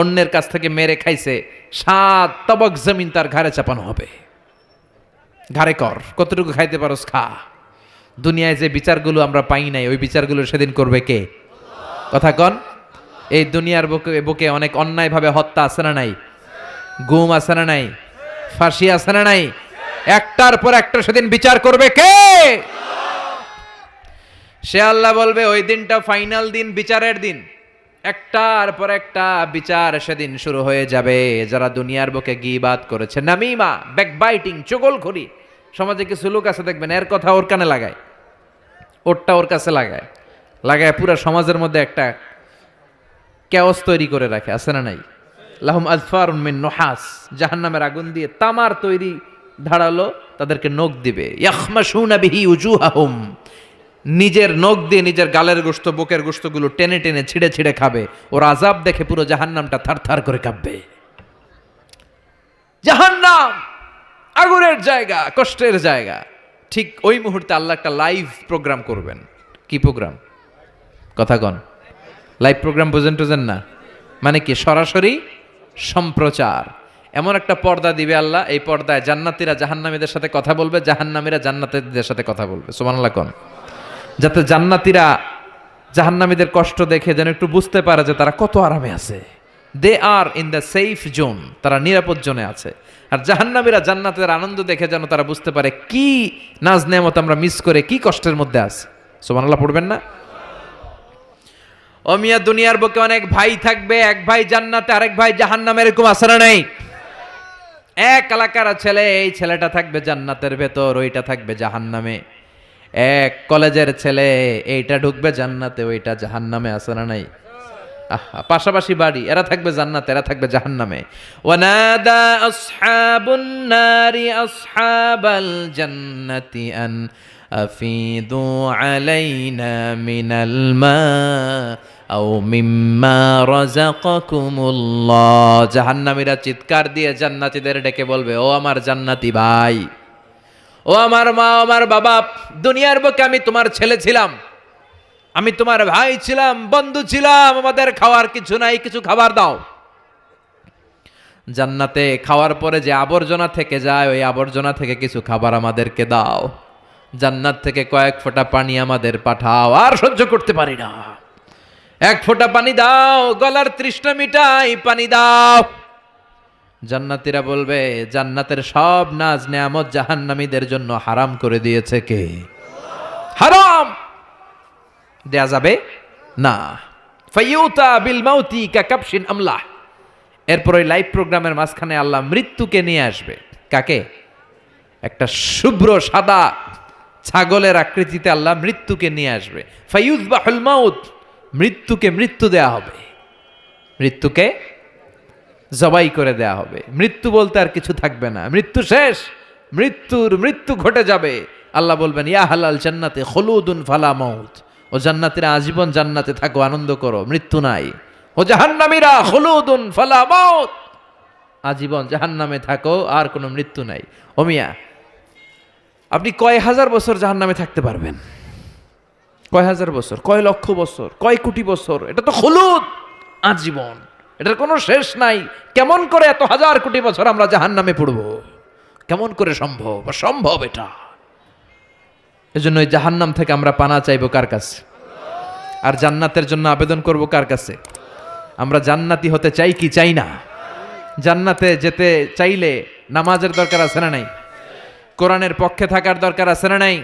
অন্যের কাছ থেকে মেরে খাইছে, 7 তবক জমিন তার ঘাড়ে চাপানো হবে। ঘাড়ে কর, কতটুকু খাইতে পারোস খা। দুনিয়ায় যে বিচারগুলো আমরা পাই নাই ওই বিচারগুলো সেদিন করবে কে? কথা কন। এই দুনিয়ার বুকে অনেক অন্যায়ভাবে হত্যা আছে না নাই? গুম আছে না নাই? ফাঁসি আছে না নাই? একটার পর একটা সেদিন বিচার করবে কে? সে আল্লাহ বলবে ওই দিনটা ফাইনাল দিন, বিচারের দিন। একটার পর একটা বিচার সেদিন শুরু হয়ে যাবে। যারা দুনিয়ার বুকে গীবাত করেছে, নামিমা, ব্যাকবাইটিং, চগলখড়ি। সমাজে কিছু লোক আছে দেখবেন এর কথা ওর কানে লাগায়, ওরটা ওর কাছে লাগায় পুরো সমাজের মধ্যে একটা ক্যাওস তৈরি করে রাখে, আছে না নাই? লাহুম আযফারুন মিন নুহাস, জাহান্নামের আগুন দিয়ে তামার তৈরি ধারালো তাদেরকে নখ দিবে। ইয়াখমাশুনা বিহি উজুহাহুম, নিজের নখ দিয়ে নিজের গালের গোশত, বুকের গোশতগুলো টেনে টেনে ছিঁড়ে ছিঁড়ে খাবে। ওর আযাব দেখে পুরো জাহান্নামটা থারথার করে কাঁপবে। জাহান্নাম আগুনের জায়গা, কষ্টের জায়গা। ঠিক ওই মুহূর্তে আল্লাহ একটা লাইভ প্রোগ্রাম করবেন। কি প্রোগ্রাম? কথা কন। লাইভ প্রোগ্রাম বুঝেন না? মানে কি? সরাসরি সম্প্রচার। এমন একটা পর্দা দিবে আল্লাহ, এই পর্দায় জান্নাতীরা জাহান্নামীদের সাথে কথা বলবে, জাহান্নামীরা জান্নাতীদের সাথে কথা বলবে। সুবহানাল্লাহ কোন, যাতে জান্নাতীরা জাহান্নামীদের কষ্ট দেখে যেন একটু বুঝতে পারে যে তারা কত আরামে আছে। দে আর ইন দ্য সেফ জোন, তারা নিরাপদ জোনে আছে। আর জাহান্নামীরা জান্নাতের আনন্দ দেখে যেন তারা বুঝতে পারে কি নাজ নেয়ামত আমরা মিস করে কি কষ্টের মধ্যে আছে। সুবহানাল্লাহ পড়বেন না? ও মিয়া, দুনিয়ার বুকে অনেক ভাই থাকবে, এক ভাই জান্নাতে আরেক ভাই জাহান্নামে, এরকম আছে না নাই? এক এলাকার ছেলে, এই ছেলেটা থাকবে জান্নাতের ভেতর, ওইটা থাকবে জাহান্নামে। এক কলেজের ছেলে, এইটা ঢুকবে জান্নাতে, ওইটা জাহান্নামে, আছে না নাই? পাশাপাশি বাড়ি, এরা থাকবে জান্নাতে, এরা থাকবে জাহান্নামে। ওয়ানাদা আসহাবুন নারি আসহাবাল জান্নাতি আন আফিদু আলাইনা মিনাল মা আও মিম্মা রাযাকাকুমুল্লাহ। জাহান্নামীরা চিৎকার দিয়ে জান্নাতীদের ডেকে বলবে, ও আমার জান্নাতি ভাই, ও আমার মা, আমার বাবা, দুনিয়ার বুকে আমি তোমার ছেলে ছিলাম, আমি তোমার ভাই ছিলাম, বন্ধু ছিলাম, আমাদের খাওয়ার কিছু নাই, কিছু খাবার দাও। জান্নাতে খাওয়ার পরে যে আবর্জনা থেকে যায়, ওই আবর্জনা থেকে কিছু খাবার আমাদেরকে দাও। জান্নাত থেকে কয়েক ফোঁটা পানি আমাদের পাঠাও, আর সহ্য করতে পারি না। 1 ফোঁটা পানি দাও, গলার তৃষ্ণা মিটাই, পানি দাও। জান্নাতীরা বলবে, জান্নাতের সব নাজ নেয়ামত জাহান্নামীদের জন্য হারাম করে দিয়েছে কে? হারাম দেয়া যাবে না। ফায়ুতা বিল মাউতি কাকাবশিন আমলাহ। এরপর ওই লাইভ প্রোগ্রামের মাঝখানে আল্লাহ মৃত্যুকে নিয়ে আসবে। কাকে? একটা শুভ্র সাদা ছাগলের আকৃতিতে আল্লাহ মৃত্যুকে নিয়ে আসবে। ফায়ুযবাহুল মাউত, মৃত্যুকে মৃত্যু দেয়া হবে, মৃত্যুকে জবাই করে দেয়া হবে। মৃত্যু বলতে আর কিছু থাকবে না, মৃত্যু শেষ, মৃত্যু ঘটে যাবে। আল্লাহ বলবেন, ইয়া হালাল জান্নাতে খুলুদুন ফালা মাউত, ও জান্নাতীরা আজীবন জান্নাতে থাকো, আনন্দ করো, মৃত্যু নাই। ও জাহান্নামীরা খুলুদুন ফালা মাউত, আজীবন জাহান্নামে থাকো, আর কোনো মৃত্যু নাই। ও মিয়া, আপনি কয় হাজার বছর জাহান্নামে থাকতে পারবেন? কয় হাজার বছর, কয় লক্ষ বছর, কয় কোটি বছর? এটা তো খুলুদ, আজীবন, এটার কোনো শেষ নাই। কেমন করে এত হাজার কোটি বছর আমরা জাহান্নামে পড়ব? কেমন করে সম্ভব? সম্ভব এটা। এজন্য এই জাহান্নাম থেকে আমরা পানা চাইবো কার কাছে? আর জান্নাতের জন্য আবেদন করব কার কাছে? আমরা জান্নাতি হতে চাই কি চাই না? জান্নাতে যেতে চাইলে নামাজের দরকার আছে না নাই? কোরআনের পক্ষে থাকার দরকার আছে না নাই?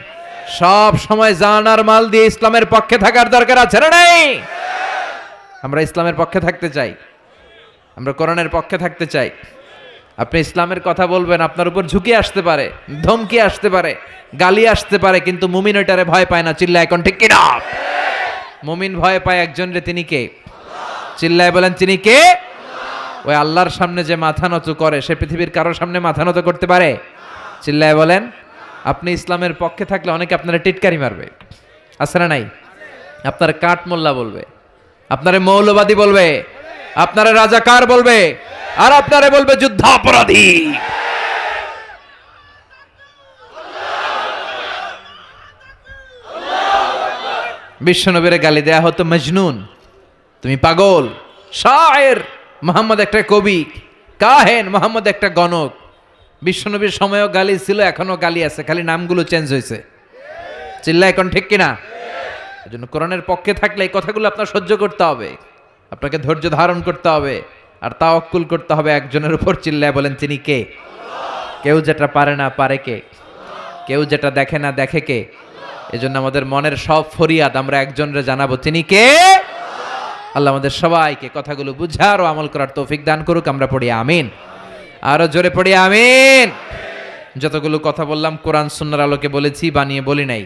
সব সময় জান আর মাল দিয়ে ইসলামের পক্ষে থাকার দরকার আছে না নাই? আমরা ইসলামের পক্ষে থাকতে চাই, আমরা কোরআনের পক্ষে থাকতে চাই। আপনি ইসলামের কথা বলবেন, আপনার উপর ঝুঁকি আসতে পারে, ধমকি আসতে পারে, গালি আসতে পারে, কিন্তু মুমিন ওইটারে ভয় পায় না। চিল্লায় এখন ঠিক কিনা? মুমিন ভয় পায় একজনরে, তিনি কে? চিল্লায় বলেন তিনি কে? ওই আল্লাহর সামনে যে মাথা নত করে, সে পৃথিবীর কারোর সামনে মাথা নত করতে পারে? চিল্লায় বলেন। আপনি ইসলামের পক্ষে থাকলে অনেকে আপনারা টিটকারি মারবে, আছে না নাই? আপনারা কাঠ মোল্লা বলবে, আপনারে মৌলবাদী বলবে, আপনারা রাজাকার বলবে, আর আপনারে বলবে যুদ্ধাপরাধী। বিশ্বনবীরে গালি দেয়া হতো মজনুন, তুমি পাগল। শায়ের, মোহাম্মদ একটা কবি। কাহেন, মোহাম্মদ একটা গণক। বিশ্বনবীর সময়ও গালি ছিল, এখনো গালি আছে, খালি নামগুলো চেঞ্জ হয়েছে। চিল্লা এখন ঠিক কিনা? এজন্য কোরআনের পক্ষে থাকলে এই কথাগুলো আপনার সহ্য করতে হবে, আপনাকে ধৈর্য ধারণ করতে হবে, আর তাওয়াক্কুল করতে হবে একজনের উপর। চিল্লায় বলেন তিনি কে? কেউ যেটা পারে না পারে কে? কেউ যেটা দেখে না দেখে কে? এজন্য আমাদের মনের সব ফরিয়াদ আমরা একজনের জানাবো, তিনি কে? আল্লাহ আমাদের সবাইকে কথাগুলো বুঝার ও আমল করার তৌফিক দান করুক। আমরা পড়ি আমিন, আরো জোরে পড়ি আমিন। যতগুলো কথা বললাম কোরআন সুন্নাহর আলোকে বলেছি, বানিয়ে বলি নাই।